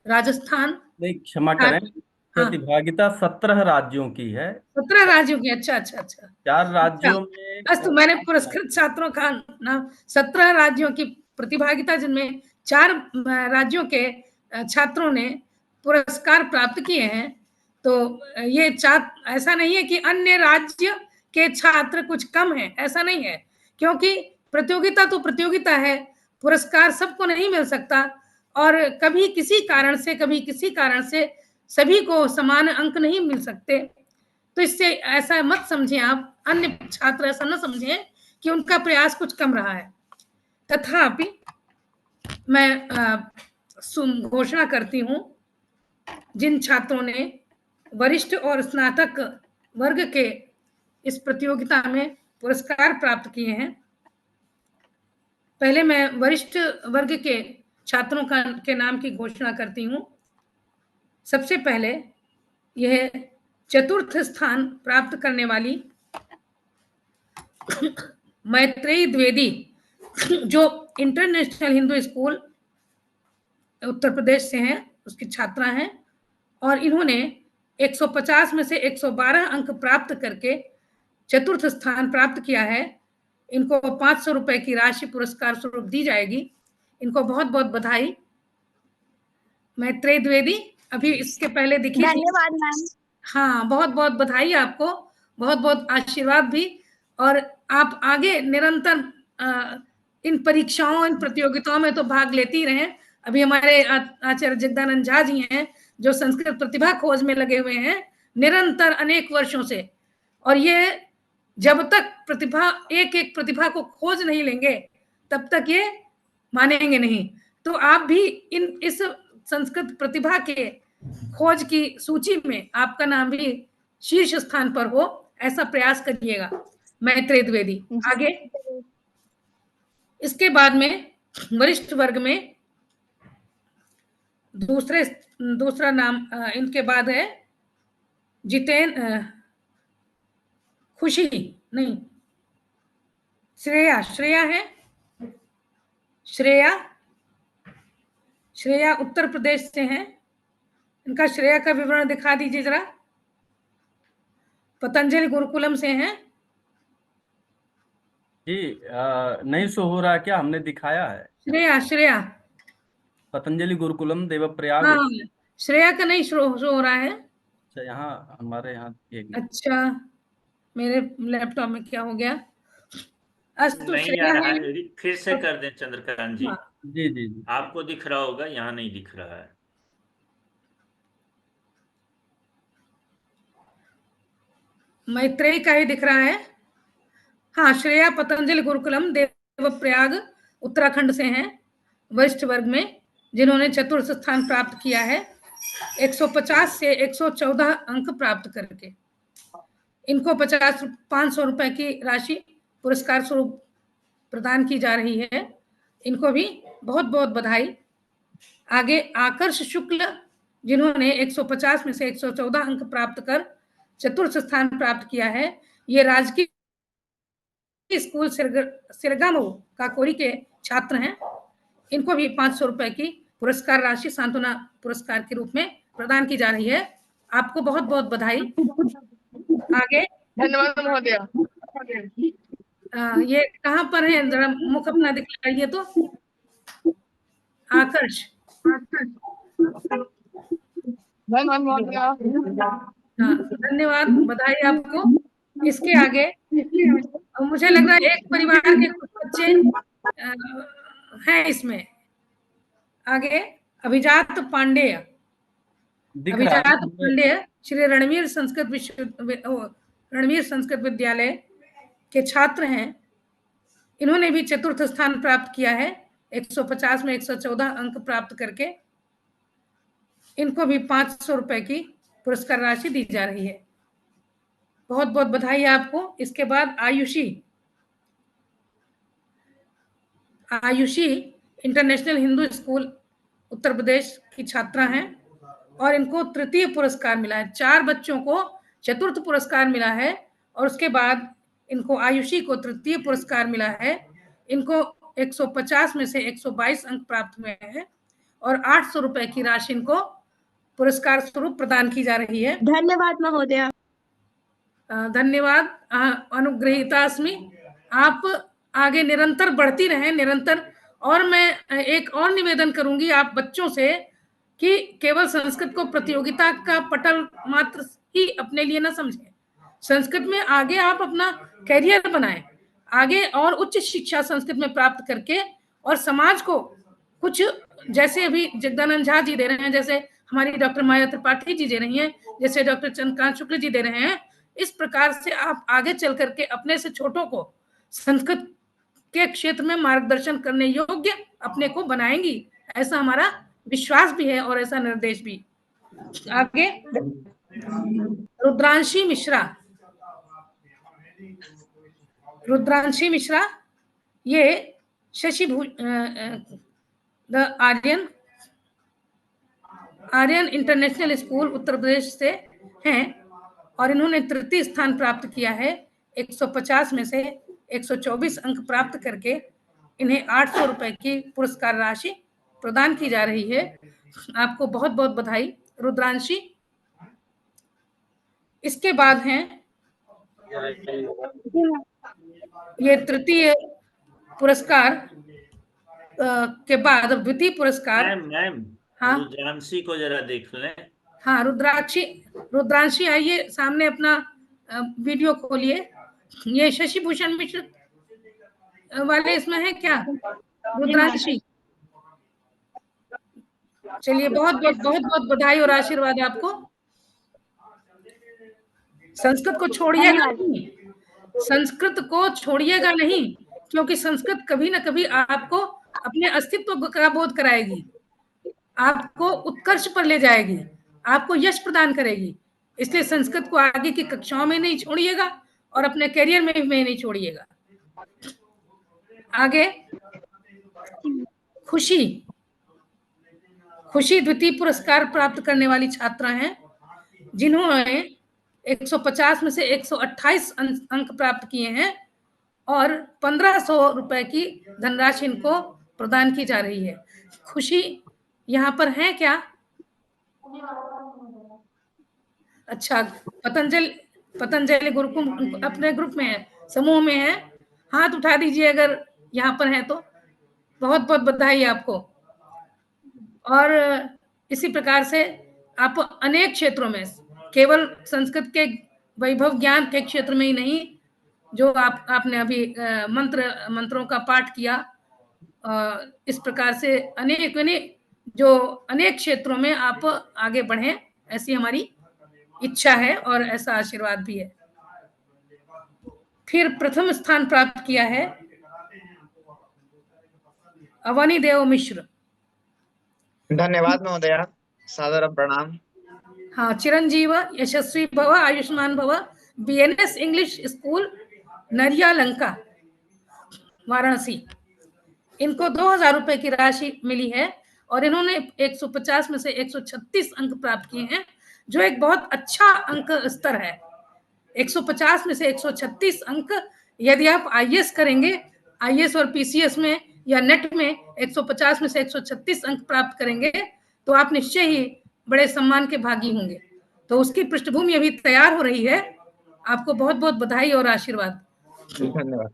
राजस्थान, नहीं, क्षमा करें, प्रतिभागिता 17 राज्यों की है। 17 राज्यों की। अच्छा अच्छा अच्छा, 4 राज्यों में। अस्तु, मैंने पुरस्कृत छात्रों का नाम 17 राज्यों की प्रतिभागिता, जिनमें 4 राज्यों के छात्रों ने पुरस्कार प्राप्त किए हैं। तो ये ऐसा नहीं है कि अन्य राज्य के छात्र कुछ कम हैं, ऐसा नहीं है, क्योंकि प्रतियोगिता तो प्रतियोगिता है, पुरस्कार सबको नहीं मिल सकता और कभी किसी कारण से, कभी किसी कारण से सभी को समान अंक नहीं मिल सकते। तो इससे ऐसा मत समझें आप, अन्य छात्र ऐसा न समझें कि उनका प्रयास कुछ कम रहा है। तथापि मैं घोषणा करती हूं, जिन छात्रों ने वरिष्ठ और स्नातक वर्ग के इस प्रतियोगिता में पुरस्कार प्राप्त किए हैं, पहले मैं वरिष्ठ वर्ग के छात्रों के नाम की घोषणा करती हूं। सबसे पहले यह 4th स्थान प्राप्त करने वाली मैत्रेयी द्विवेदी, जो इंटरनेशनल हिंदू स्कूल उत्तर प्रदेश से हैं, उसकी छात्रा हैं और इन्होंने 150 में से 112 अंक प्राप्त करके 4th स्थान प्राप्त किया है। इनको 500 रुपए की राशि पुरस्कार स्वरूप दी जाएगी। इनको बहुत बहुत बधाई। मैत्रेयी द्विवेदी अभी इसके पहले दिखी थी। धन्यवाद मैम। हाँ, बहुत बहुत बधाई आपको, बहुत बहुत आशीर्वाद भी, और आप आगे निरंतर इन परीक्षाओं, इन प्रतियोगिताओं में तो भाग लेती ही रहें। अभी हमारे आचार्य जगदानंद झा जी हैं जो संस्कृत प्रतिभा खोज में लगे हुए हैं निरंतर अनेक वर्षों से, और ये जब तक प्रतिभा एक एक प्रतिभा को खोज नहीं लेंगे तब तक ये मानेंगे नहीं। तो आप भी इस संस्कृत प्रतिभा के खोज की सूची में आपका नाम भी शीर्ष स्थान पर हो, ऐसा प्रयास करिएगा। मैत्रेयी द्विवेदी। आगे इसके बाद में वरिष्ठ वर्ग में दूसरा नाम इनके बाद है खुशी नहीं, श्रेया है। श्रेया उत्तर प्रदेश से हैं। इनका श्रेया का विवरण दिखा दीजिए जरा। पतंजलि गुरुकुलम से हैं जी। नहीं शो हो रहा क्या? हमने दिखाया है श्रेया पतंजलि गुरुकुलम देवप्रयाग। हाँ, श्रेया का नहीं शो हो रहा है। अच्छा, यहाँ हमारे यहाँ एक। अच्छा, मेरे लैपटॉप में क्या हो गया? अस्तु, नहीं आ रहा है, फिर से कर दें चंद्रकांत जी। जी जी जी, आपको दिख रहा होगा, यहाँ नहीं दिख रहा है। मैत्रेयी का ही दिख रहा है। हाँ, श्रेया पतंजलि गुरुकुलम देवप्रयाग उत्तराखंड से हैं, वरिष्ठ वर्ग में, जिन्होंने 4th स्थान प्राप्त किया है 150 से 114 अंक प्राप्त करके। इनको 500 रुपए की राशि पुरस्कार स्वरूप प्रदान की जा रही है। इनको भी बहुत बहुत बधाई। आगे आकर्ष शुक्ल, जिन्होंने 150 में से 114 अंक प्राप्त कर 4th स्थान प्राप्त किया है, ये राजकीय स्कूल सिरगामऊ काकोरी के छात्र हैं। इनको भी 500 रुपए की पुरस्कार राशि सांत्वना पुरस्कार के रूप में प्रदान की जा रही है। आपको बहुत बहुत बधाई। आगे धन्यवाद महोदय। ये कहाँ पर है? जरा मुख अपना दिखाइए तो। आकर्ष। धन्यवाद महोदय। हाँ, धन्यवाद, बधाई आपको। इसके आगे मुझे लग रहा है एक परिवार के कुछ बच्चे हैं इसमें। आगे अभिजात पांडेय, दिख रहा है अभिजात मुझे। पांडेय श्री रणवीर संस्कृत विद्यालय के छात्र हैं। इन्होंने भी चतुर्थ स्थान प्राप्त किया है, 150 में 114 अंक प्राप्त करके। इनको भी 500 रुपए की पुरस्कार राशि दी जा रही है। बहुत बहुत बधाई आपको। इसके बाद आयुषी इंटरनेशनल हिंदू स्कूल उत्तर प्रदेश की छात्रा हैं और इनको तृतीय पुरस्कार मिला है। 4 बच्चों को चतुर्थ पुरस्कार मिला है और उसके बाद इनको आयुषी को तृतीय पुरस्कार मिला है। इनको 150 में से 122 अंक प्राप्त हुए हैं और 800 रुपए की राशि इनको पुरस्कार स्वरूप प्रदान की जा रही है। धन्यवाद महोदय। धन्यवाद अनुग्रहीतास्मि। आप आगे निरंतर बढ़ती रहें, निरंतर। और मैं एक और निवेदन करूंगी आप बच्चों से कि केवल संस्कृत को प्रतियोगिता का पटल मात्र ही अपने लिए न समझें। संस्कृत में आगे आप अपना करियर बनाएं, आगे और उच्च शिक्षा संस्कृत में प्राप्त करके और समाज को कुछ, जैसे अभी जगदानंद झा जी दे रहे हैं, जैसे हमारी डॉक्टर माया त्रिपाठी जी दे रही हैं, जैसे डॉक्टर चंद्रकांत शुक्ल जी दे रहे हैं, इस प्रकार से आप आगे चल करके अपने से छोटों को संस्कृत के क्षेत्र में मार्गदर्शन करने योग्य अपने को बनाएंगी, ऐसा हमारा विश्वास भी है और ऐसा निर्देश भी। आगे रुद्रांशी मिश्रा, ये Shashi the Aryan international school Uttar Pradesh से हैं और इन्होंने तृतीय स्थान प्राप्त किया है। 150 में से 124 अंक प्राप्त करके इन्हें 800 रुपए की पुरस्कार राशि प्रदान की जा रही है। आपको बहुत बहुत बधाई रुद्रांशी। इसके बाद हैं ये तृतीय पुरस्कार के बाद द्वितीय पुरस्कार। मैम हाँ, रुद्रांशी को जरा देख लें। हाँ, रुद्रांशी आइए सामने, अपना वीडियो खोलिए। ये शशि भूषण मिश्र वाले इसमें है क्या रुद्रांशी? चलिए, बहुत बहुत बधाई और आशीर्वाद आपको। संस्कृत को छोड़िएगा नहीं, संस्कृत को छोड़िएगा नहीं, क्योंकि संस्कृत कभी ना कभी आपको अपने अस्तित्व का बोध कराएगी, आपको उत्कर्ष पर ले जाएगी, आपको यश प्रदान करेगी। इसलिए संस्कृत को आगे की कक्षाओं में नहीं छोड़िएगा और अपने करियर में नहीं छोड़िएगा। आगे खुशी द्वितीय पुरस्कार प्राप्त करने वाली छात्रा हैं, जिन्होंने 150 में से 128 अंक प्राप्त किए हैं और 1500 रुपए की धनराशि इनको प्रदान की जा रही है। खुशी यहाँ पर है क्या? अच्छा, पतंजलि गुरुकुल अपने ग्रुप में है, समूह में है, हाथ उठा दीजिए अगर यहाँ पर है तो। बहुत बहुत बधाई आपको। और इसी प्रकार से आप अनेक क्षेत्रों में, केवल संस्कृत के वैभव ज्ञान के क्षेत्र में ही नहीं, जो आपने अभी मंत्रों का पाठ किया, इस प्रकार से अनेक क्षेत्रों में आप आगे बढ़ें, ऐसी हमारी इच्छा है और ऐसा आशीर्वाद भी है। फिर प्रथम स्थान प्राप्त किया है अवनी देव मिश्र। धन्यवाद महोदया, सादर प्रणाम। हाँ, चिरंजीव यशस्वी भव आयुष्मान भव, BNS इंग्लिश स्कूल नरिया लंका वाराणसी। इनको 2000 रुपए की राशि मिली है और इन्होंने 150 में से 136 अंक प्राप्त किए हैं, जो एक बहुत अच्छा अंक स्तर है। 150 में से 136 अंक, यदि आप IAS करेंगे, IAS और PCS में या नेट में 150 में से 136 अंक प्राप्त करेंगे तो आप निश्चय ही बड़े सम्मान के भागी होंगे। तो उसकी पृष्ठभूमि अभी तैयार हो रही है। आपको बहुत बहुत बधाई और आशीर्वाद। धन्यवाद।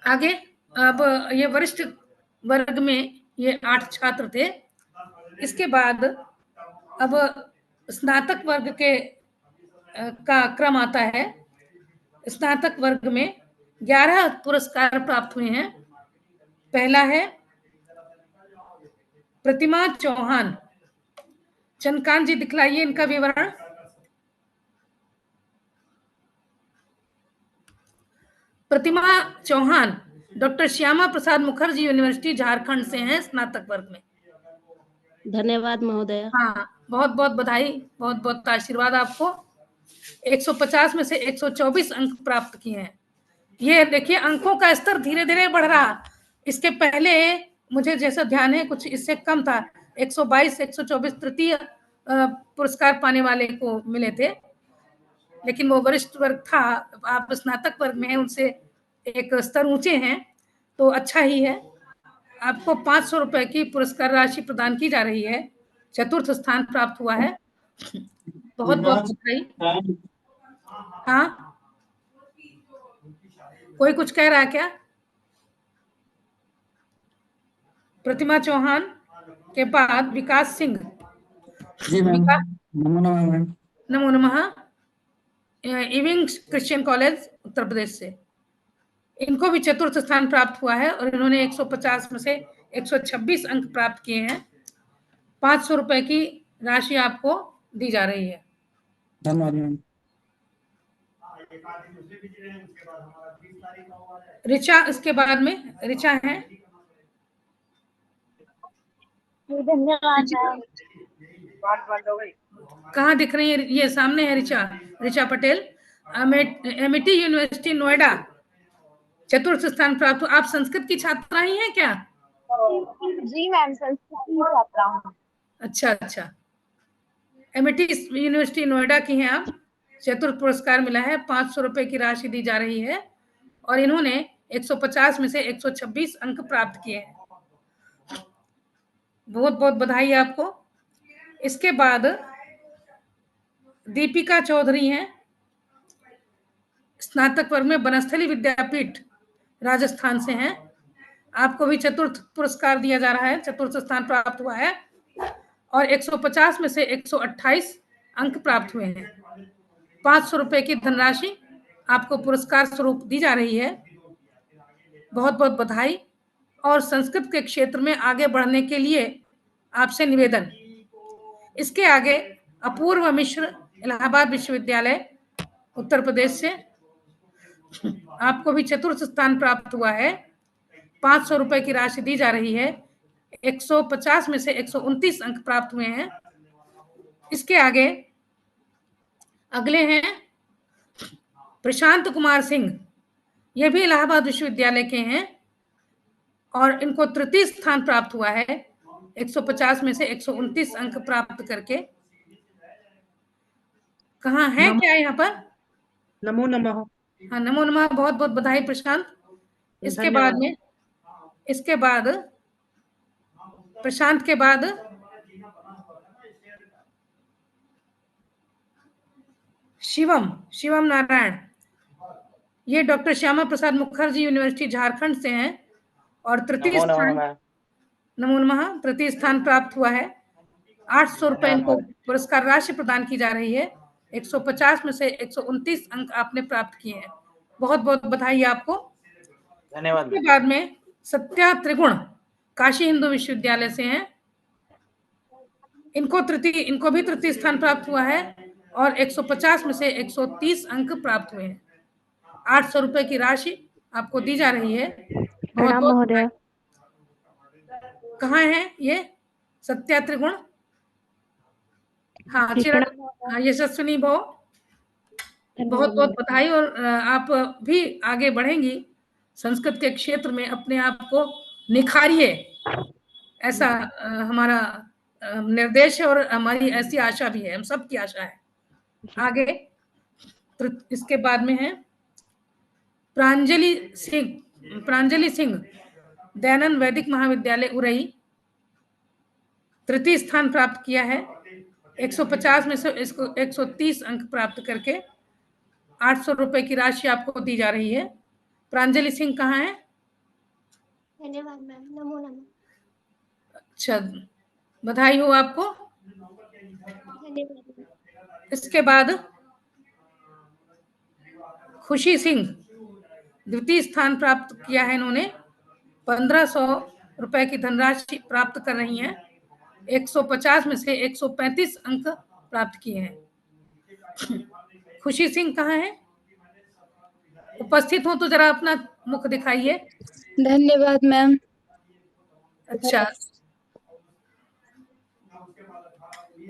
आगे अब ये वरिष्ठ वर्ग में ये 8 छात्र थे। इसके बाद अब स्नातक वर्ग के का क्रम आता है। स्नातक वर्ग में 11 पुरस्कार प्राप्त हुए हैं। पहला है प्रतिमा चौहान। चंद्रकांत जी दिखलाइए इनका विवरण। प्रतिमा चौहान डॉक्टर श्यामा प्रसाद मुखर्जी यूनिवर्सिटी झारखंड से हैं, स्नातक वर्ग में। धन्यवाद महोदय। हाँ, बहुत बहुत बधाई, बहुत बहुत आशीर्वाद आपको। 150 में से 124 अंक प्राप्त किए हैं। ये देखिए अंकों का स्तर धीरे धीरे बढ़ रहा। इसके पहले मुझे जैसा ध्यान है कुछ इससे कम था। 122 124 तृतीय पुरस्कार पाने वाले को मिले थे, लेकिन वो वरिष्ठ वर्ग था। आप स्नातक वर्ग में हैं, उनसे एक स्तर ऊंचे हैं, तो अच्छा ही है। आपको 500 रुपए की पुरस्कार राशि प्रदान की जा रही है। चतुर्थ स्थान प्राप्त हुआ है, बहुत बहुत बधाई। हाँ, कोई कुछ कह रहा है क्या? प्रतिमा चौहान के बाद विकास सिंह। जी मैम, नमो नमः मैम। नमो नमः। इविंग क्रिश्चियन कॉलेज उत्तर प्रदेश से। इनको भी चतुर्थ स्थान प्राप्त हुआ है और इन्होंने 150 में से 126 अंक प्राप्त किए हैं। 500 रुपए की राशि आपको दी जा रही है। धन्यवाद मैम। ऋचा इसके बाद में ऋचा है। धन्यवाद मैम। कहाँ दिख रही है? ये सामने है ऋचा, ऋचा पटेल, एमिटी यूनिवर्सिटी नोएडा, चतुर्थ स्थान प्राप्त हुआ। आप संस्कृत की छात्रा ही हैं क्या? जी मैम, संस्कृत की छात्रा हूँ। अच्छा अच्छा, एमिटी यूनिवर्सिटी नोएडा की हैं आप। चतुर्थ पुरस्कार मिला है, 500 रुपए की राशि दी जा रही है और इन्होंने 150 में से 126 अंक प्राप्त किए हैं। बहुत बहुत बधाई आपको। इसके बाद दीपिका चौधरी हैं, स्नातक वर्ग में बनस्थली विद्यापीठ राजस्थान से हैं। आपको भी चतुर्थ पुरस्कार दिया जा रहा है, चतुर्थ स्थान प्राप्त हुआ है और 150 में से 128 अंक प्राप्त हुए हैं। 500 रुपए की धनराशि आपको पुरस्कार स्वरूप दी जा रही है। बहुत बहुत बधाई। और संस्कृत के क्षेत्र में आगे बढ़ने के लिए आपसे निवेदन। इसके आगे अपूर्व मिश्र, इलाहाबाद विश्वविद्यालय उत्तर प्रदेश से। आपको भी चतुर्थ स्थान प्राप्त हुआ है। 500 रुपए की राशि दी जा रही है। 150 में से 129 अंक प्राप्त हुए हैं। इसके आगे अगले हैं प्रशांत कुमार सिंह, ये भी इलाहाबाद विश्वविद्यालय के हैं और इनको तृतीय स्थान प्राप्त हुआ है। 150 में से 129 अंक प्राप्त करके। कहाँ है क्या यहाँ पर? नमो नमः। हाँ, नमो नमः, बहुत बहुत बधाई प्रशांत। इसके बाद में प्रशांत के बाद शिवम नारायण, ये डॉक्टर श्यामा प्रसाद मुखर्जी यूनिवर्सिटी झारखंड से हैं और तृतीय स्थान, नमो नमः, तृतीय स्थान प्राप्त हुआ है। 800 रुपए इनको पुरस्कार राशि प्रदान की जा रही है। 150 में से 129 अंक आपने प्राप्त किए हैं। बहुत बहुत बधाई आपको। धन्यवाद। इसके बाद में सत्या त्रिगुण काशी हिंदू विश्वविद्यालय से हैं। इनको भी तृतीय स्थान प्राप्त हुआ है और 150 में से 130 अंक प्राप्त हुए हैं। 800 रुपए की राशि आपको दी जा रही है। प्रणाम महोदय। कहाँ है ये सत्या त्रिगुण? हाँ, यशस्विनी भो, बहुत बहुत बधाई। और आप भी आगे बढ़ेंगी संस्कृत के क्षेत्र में, अपने आप को निखारिए, ऐसा हमारा निर्देश है और हमारी ऐसी आशा भी है, हम सबकी आशा है। आगे इसके बाद में है प्रांजलि सिंह, दयानंद वैदिक महाविद्यालय उरई, तृतीय स्थान प्राप्त किया है। 150 में से इसको 130 अंक प्राप्त करके 800 रुपए की राशि आपको दी जा रही है। प्रांजलि सिंह कहाँ है? धन्यवाद मैम, नमो नमः। अच्छा, बधाई हो आपको। धन्यवाद। इसके बाद खुशी सिंह द्वितीय स्थान प्राप्त किया है। इन्होंने 1500 रुपए की धनराशि प्राप्त कर रही हैं। 150 में से 135 अंक प्राप्त किए हैं। खुशी सिंह कहाँ है? उपस्थित हो तो जरा अपना मुख दिखाइए। धन्यवाद मैम। अच्छा,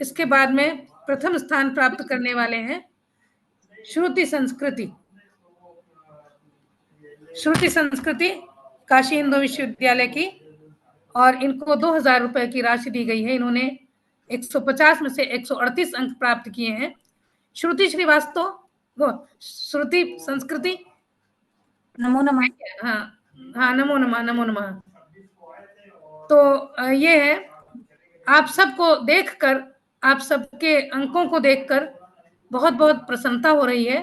इसके बाद में प्रथम स्थान प्राप्त करने वाले हैं श्रुति संस्कृति। श्रुति संस्कृति काशी हिंदू विश्वविद्यालय की, और इनको 2000 रुपए की राशि दी गई है। इन्होंने 150 में से 138 अंक प्राप्त किए हैं। श्रुति श्रीवास्तव, वो श्रुति संस्कृति, नमो नमः। हाँ हाँ, नमो नमः, नमो नमः। तो ये है, आप सबको देखकर, आप सबके अंकों को देखकर बहुत बहुत प्रसन्नता हो रही है।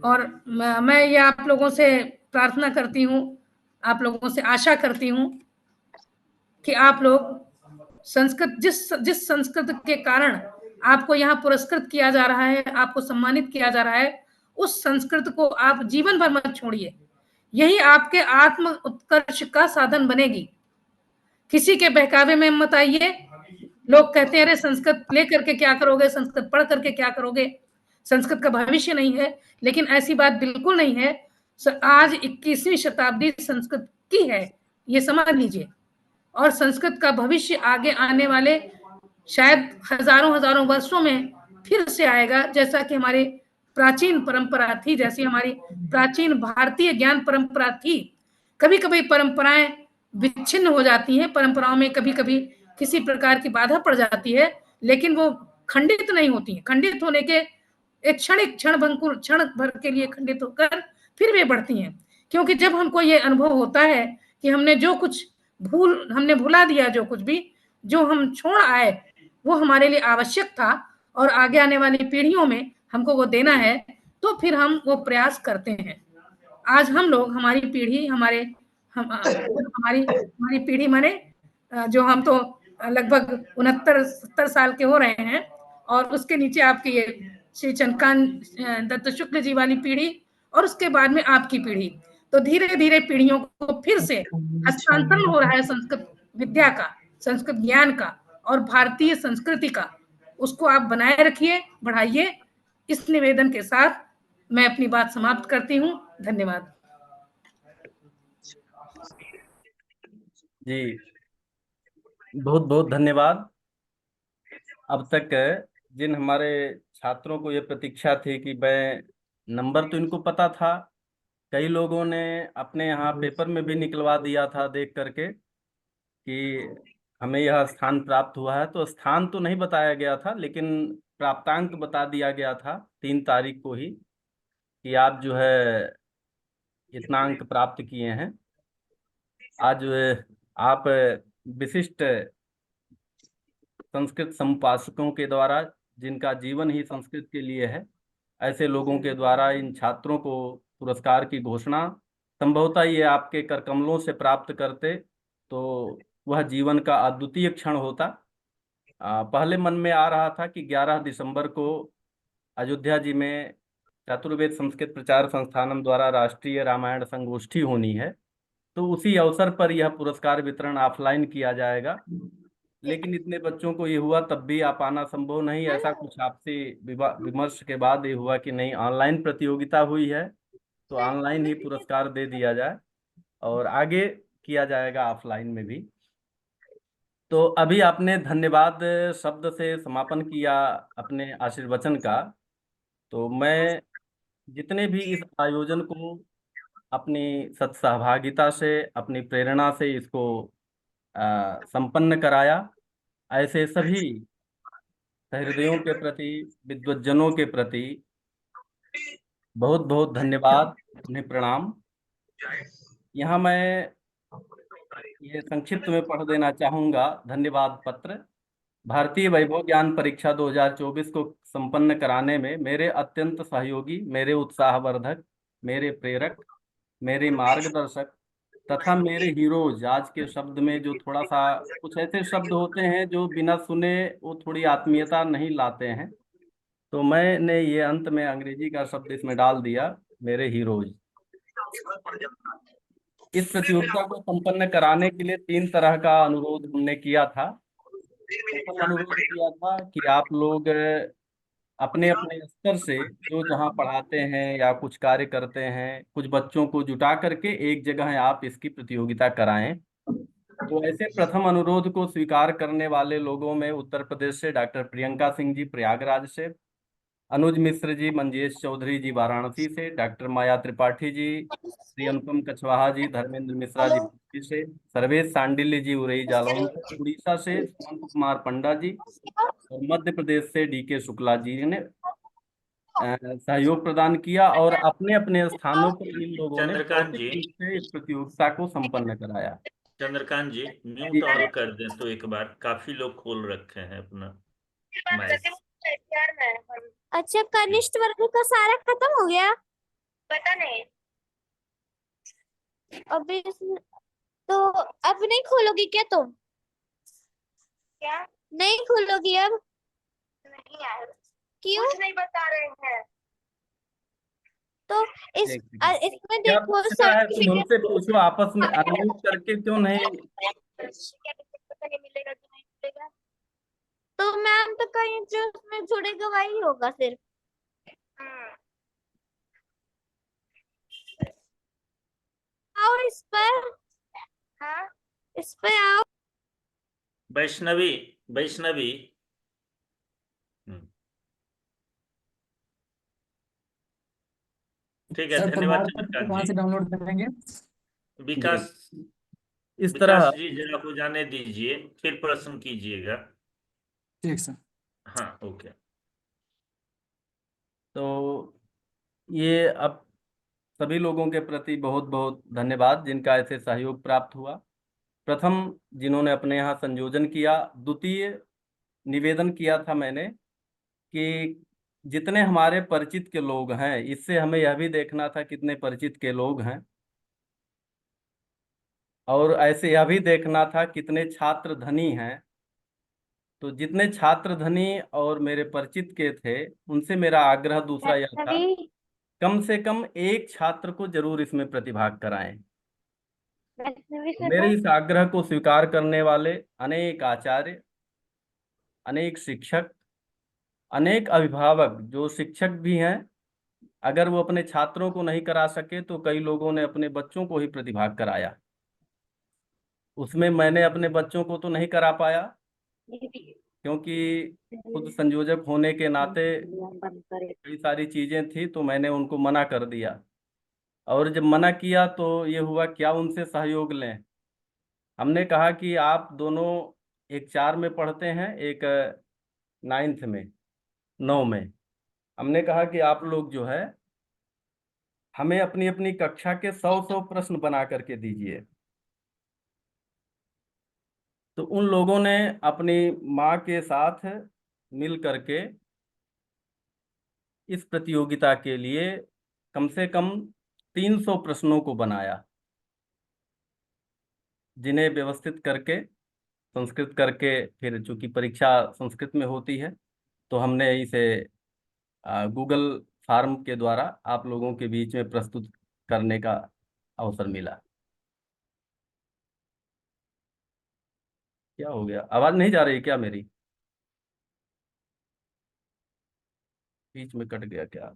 और मैं ये आप लोगों से प्रार्थना करती हूँ, आप लोगों से आशा करती हूँ कि आप लोग संस्कृत, जिस संस्कृत के कारण आपको यहाँ पुरस्कृत किया जा रहा है, आपको सम्मानित किया जा रहा है, उस संस्कृत को आप जीवन भर मत छोड़िए। यही आपके आत्म उत्कर्ष का साधन बनेगी। किसी के बहकावे में मत आइए। लोग कहते हैं अरे संस्कृत ले करके क्या करोगे, संस्कृत पढ़ करके क्या करोगे, संस्कृत का भविष्य नहीं है। लेकिन ऐसी बात बिल्कुल नहीं है। आज 21वीं शताब्दी संस्कृत की है, ये समझ लीजिए। और संस्कृत का भविष्य आगे आने वाले शायद हजारों वर्षों में फिर से आएगा, जैसा कि हमारी प्राचीन परंपरा थी, जैसी हमारी प्राचीन भारतीय ज्ञान परंपरा थी। कभी कभी परंपराएं विच्छिन्न हो जाती हैं, परंपराओं में कभी कभी किसी प्रकार की बाधा पड़ जाती है, लेकिन वो खंडित नहीं होती है। खंडित होने के एक क्षण भर के लिए खंडित होकर फिर वे बढ़ती हैं। क्योंकि जब हमको ये अनुभव होता है कि हमने जो कुछ हमने भुला दिया, जो कुछ भी जो हम छोड़ आए वो हमारे लिए आवश्यक था और आगे आने वाली पीढ़ियों में हमको वो देना है, तो फिर हम वो प्रयास करते हैं। आज हम लोग, हमारी पीढ़ी, हमारी पीढ़ी माने जो हम तो लगभग 69-70 साल के हो रहे हैं, और उसके नीचे आपके ये श्री चंद्रकांत दत्त शुक्ल जी वाली पीढ़ी, और उसके बाद में आपकी पीढ़ी। तो धीरे धीरे पीढ़ियों को फिर से हस्तांतरण हो रहा है संस्कृत विद्या का, संस्कृत ज्ञान का और भारतीय संस्कृति का। उसको आप बनाए रखिए, बढ़ाइए। इस निवेदन के साथ मैं अपनी बात समाप्त करती हूँ। धन्यवाद जी, बहुत बहुत धन्यवाद। अब तक जिन हमारे छात्रों को ये प्रतीक्षा थी कि मैं, नंबर तो इनको पता था, कई लोगों ने अपने यहाँ पेपर में भी निकलवा दिया था देख करके कि हमें यह स्थान प्राप्त हुआ है। तो स्थान तो नहीं बताया गया था, लेकिन प्राप्तांक बता दिया गया था 3 तारीख को ही कि आप जो है इतना अंक प्राप्त किए हैं। आज आप विशिष्ट संस्कृत समुपासकों के द्वारा, जिनका जीवन ही संस्कृत के लिए है, ऐसे लोगों के द्वारा इन छात्रों को पुरस्कार की घोषणा, संभवतः ये आपके करकमलों से प्राप्त करते तो वह जीवन का अद्वितीय क्षण होता। पहले मन में आ रहा था कि 11 दिसंबर को अयोध्या जी में चतुर्वेद संस्कृत प्रचार संस्थानम द्वारा राष्ट्रीय रामायण संगोष्ठी होनी है, तो उसी अवसर पर यह पुरस्कार वितरण ऑफलाइन किया जाएगा। लेकिन इतने बच्चों को ये हुआ, तब भी आ पाना संभव नहीं। ऐसा कुछ आपसे विमर्श के बाद ये हुआ कि नहीं, ऑनलाइन प्रतियोगिता हुई है तो ऑनलाइन ही पुरस्कार दे दिया जाए और आगे किया जाएगा ऑफलाइन में भी। तो अभी आपने धन्यवाद शब्द से समापन किया अपने आशीर्वचन का। तो मैं जितने भी इस आयोजन को अपनी सत्सहभागिता से, अपनी प्रेरणा से इसको संपन्न कराया, ऐसे सभी सहृदयों के प्रति, विद्वज्जनों के प्रति बहुत बहुत धन्यवाद, उन्हें प्रणाम। यहाँ मैं ये संक्षिप्त में पढ़ देना चाहूँगा धन्यवाद पत्र। भारतीय वैभव ज्ञान परीक्षा 2024 को संपन्न कराने में मेरे अत्यंत सहयोगी, मेरे उत्साहवर्धक, मेरे प्रेरक, मेरे मार्गदर्शक तथा मेरे हीरोज, आज के शब्द में जो थोड़ा सा कुछ ऐसे शब्द होते हैं जो बिना सुने वो थोड़ी आत्मीयता नहीं लाते हैं, तो मैंने ये अंत में अंग्रेजी का शब्द इसमें डाल दिया, मेरे हीरोज। इस प्रतियोगिता को संपन्न कराने के लिए 3 तरह का अनुरोध हमने किया था। प्रथम अनुरोध किया था कि आप लोग अपने अपने स्तर से जो जहाँ पढ़ाते हैं या कुछ कार्य करते हैं, कुछ बच्चों को जुटा करके एक जगह आप इसकी प्रतियोगिता कराएं। तो ऐसे प्रथम अनुरोध को स्वीकार करने वाले लोगों में उत्तर प्रदेश से डॉक्टर प्रियंका सिंह जी प्रयागराज से, अनुज मिश्र जी मंजेश चौधरी जी वाराणसी से, डॉक्टर माया त्रिपाठी जी, श्री अनुपम कछवाहा जी, धर्मेंद्र मिश्रा जी पुरी से, सर्वेश सांडिल्य जी उरई जालौन से, उड़ीसा से सुमंत कुमार पंडा जी और मध्य प्रदेश से डीके शुक्ला जी ने सहयोग प्रदान किया और अपने अपने स्थानों पर इन लोगों ने चंद्रकांत जी, भौतिक रूप से इस प्रतियोगिता को संपन्न कराया। चंद्रकांत जी म्यूट ऑन कर दें तो एक बार, काफी लोग खोल रखे हैं अपना माइक। अच्छा, कनिष्ठ वर्ग का सारा खत्म हो गया? पता नहीं। अभी तो अब नहीं खोलोगी क्या तुम? क्या नहीं खोलोगी अब? नहीं यार, क्यों? कुछ नहीं बता रहे हैं। तो इसमें क्या देखो पूछना है तुम उनसे पूछो, आपस में अनम्यूट करके क्यों नहीं? नहीं मिलेगा कि नहीं मिलेगा? तो मैम तो कहीं जो उसमें जुड़ेगा वही होगा सिर्फ। आओ इस पर। हाँ, इस पे आओ। वैष्णवी, वैष्णवी, ठीक है, धन्यवाद चंद्रकांत कहाँ से जी। डाउनलोड करेंगे? विकास, इस तरह विकास जी जरा को जाने दीजिए, फिर प्रश्न कीजिएगा। ठीक सर। हाँ, ओके। तो ये अब सभी लोगों के प्रति बहुत बहुत धन्यवाद जिनका ऐसे सहयोग प्राप्त हुआ। प्रथम जिन्होंने अपने यहाँ संयोजन किया। द्वितीय निवेदन किया था मैंने कि जितने हमारे परिचित के लोग हैं, इससे हमें यह भी देखना था कितने परिचित के लोग हैं, और ऐसे यह भी देखना था कितने छात्र धनी हैं। तो जितने छात्र धनी और मेरे परिचित के थे, उनसे मेरा आग्रह दूसरा यह था, कम से कम एक छात्र को जरूर इसमें प्रतिभाग कराएं। मेरे इस आग्रह को स्वीकार करने वाले अनेक आचार्य, अनेक शिक्षक, अनेक अभिभावक जो शिक्षक भी हैं, अगर वो अपने छात्रों को नहीं करा सके तो कई लोगों ने अपने बच्चों को ही प्रतिभाग कराया। उसमें मैंने अपने बच्चों को तो नहीं करा पाया क्योंकि खुद संयोजक होने के नाते कई सारी चीजें थी, तो मैंने उनको मना कर दिया। और जब मना किया तो ये हुआ क्या उनसे सहयोग लें। हमने कहा कि आप दोनों, एक 4 में पढ़ते हैं, एक 9th में, 9 में। हमने कहा कि आप लोग जो है हमें अपनी अपनी कक्षा के 100 प्रश्न बना करके दीजिए। तो उन लोगों ने अपनी माँ के साथ मिल करके इस प्रतियोगिता के लिए कम से कम 300 प्रश्नों को बनाया, जिन्हें व्यवस्थित करके संस्कृत करके, फिर चूंकि परीक्षा संस्कृत में होती है तो हमने इसे गूगल फॉर्म के द्वारा आप लोगों के बीच में प्रस्तुत करने का अवसर मिला। क्या हो गया, आवाज नहीं जा रही क्या मेरी? बीच में कट गया क्या?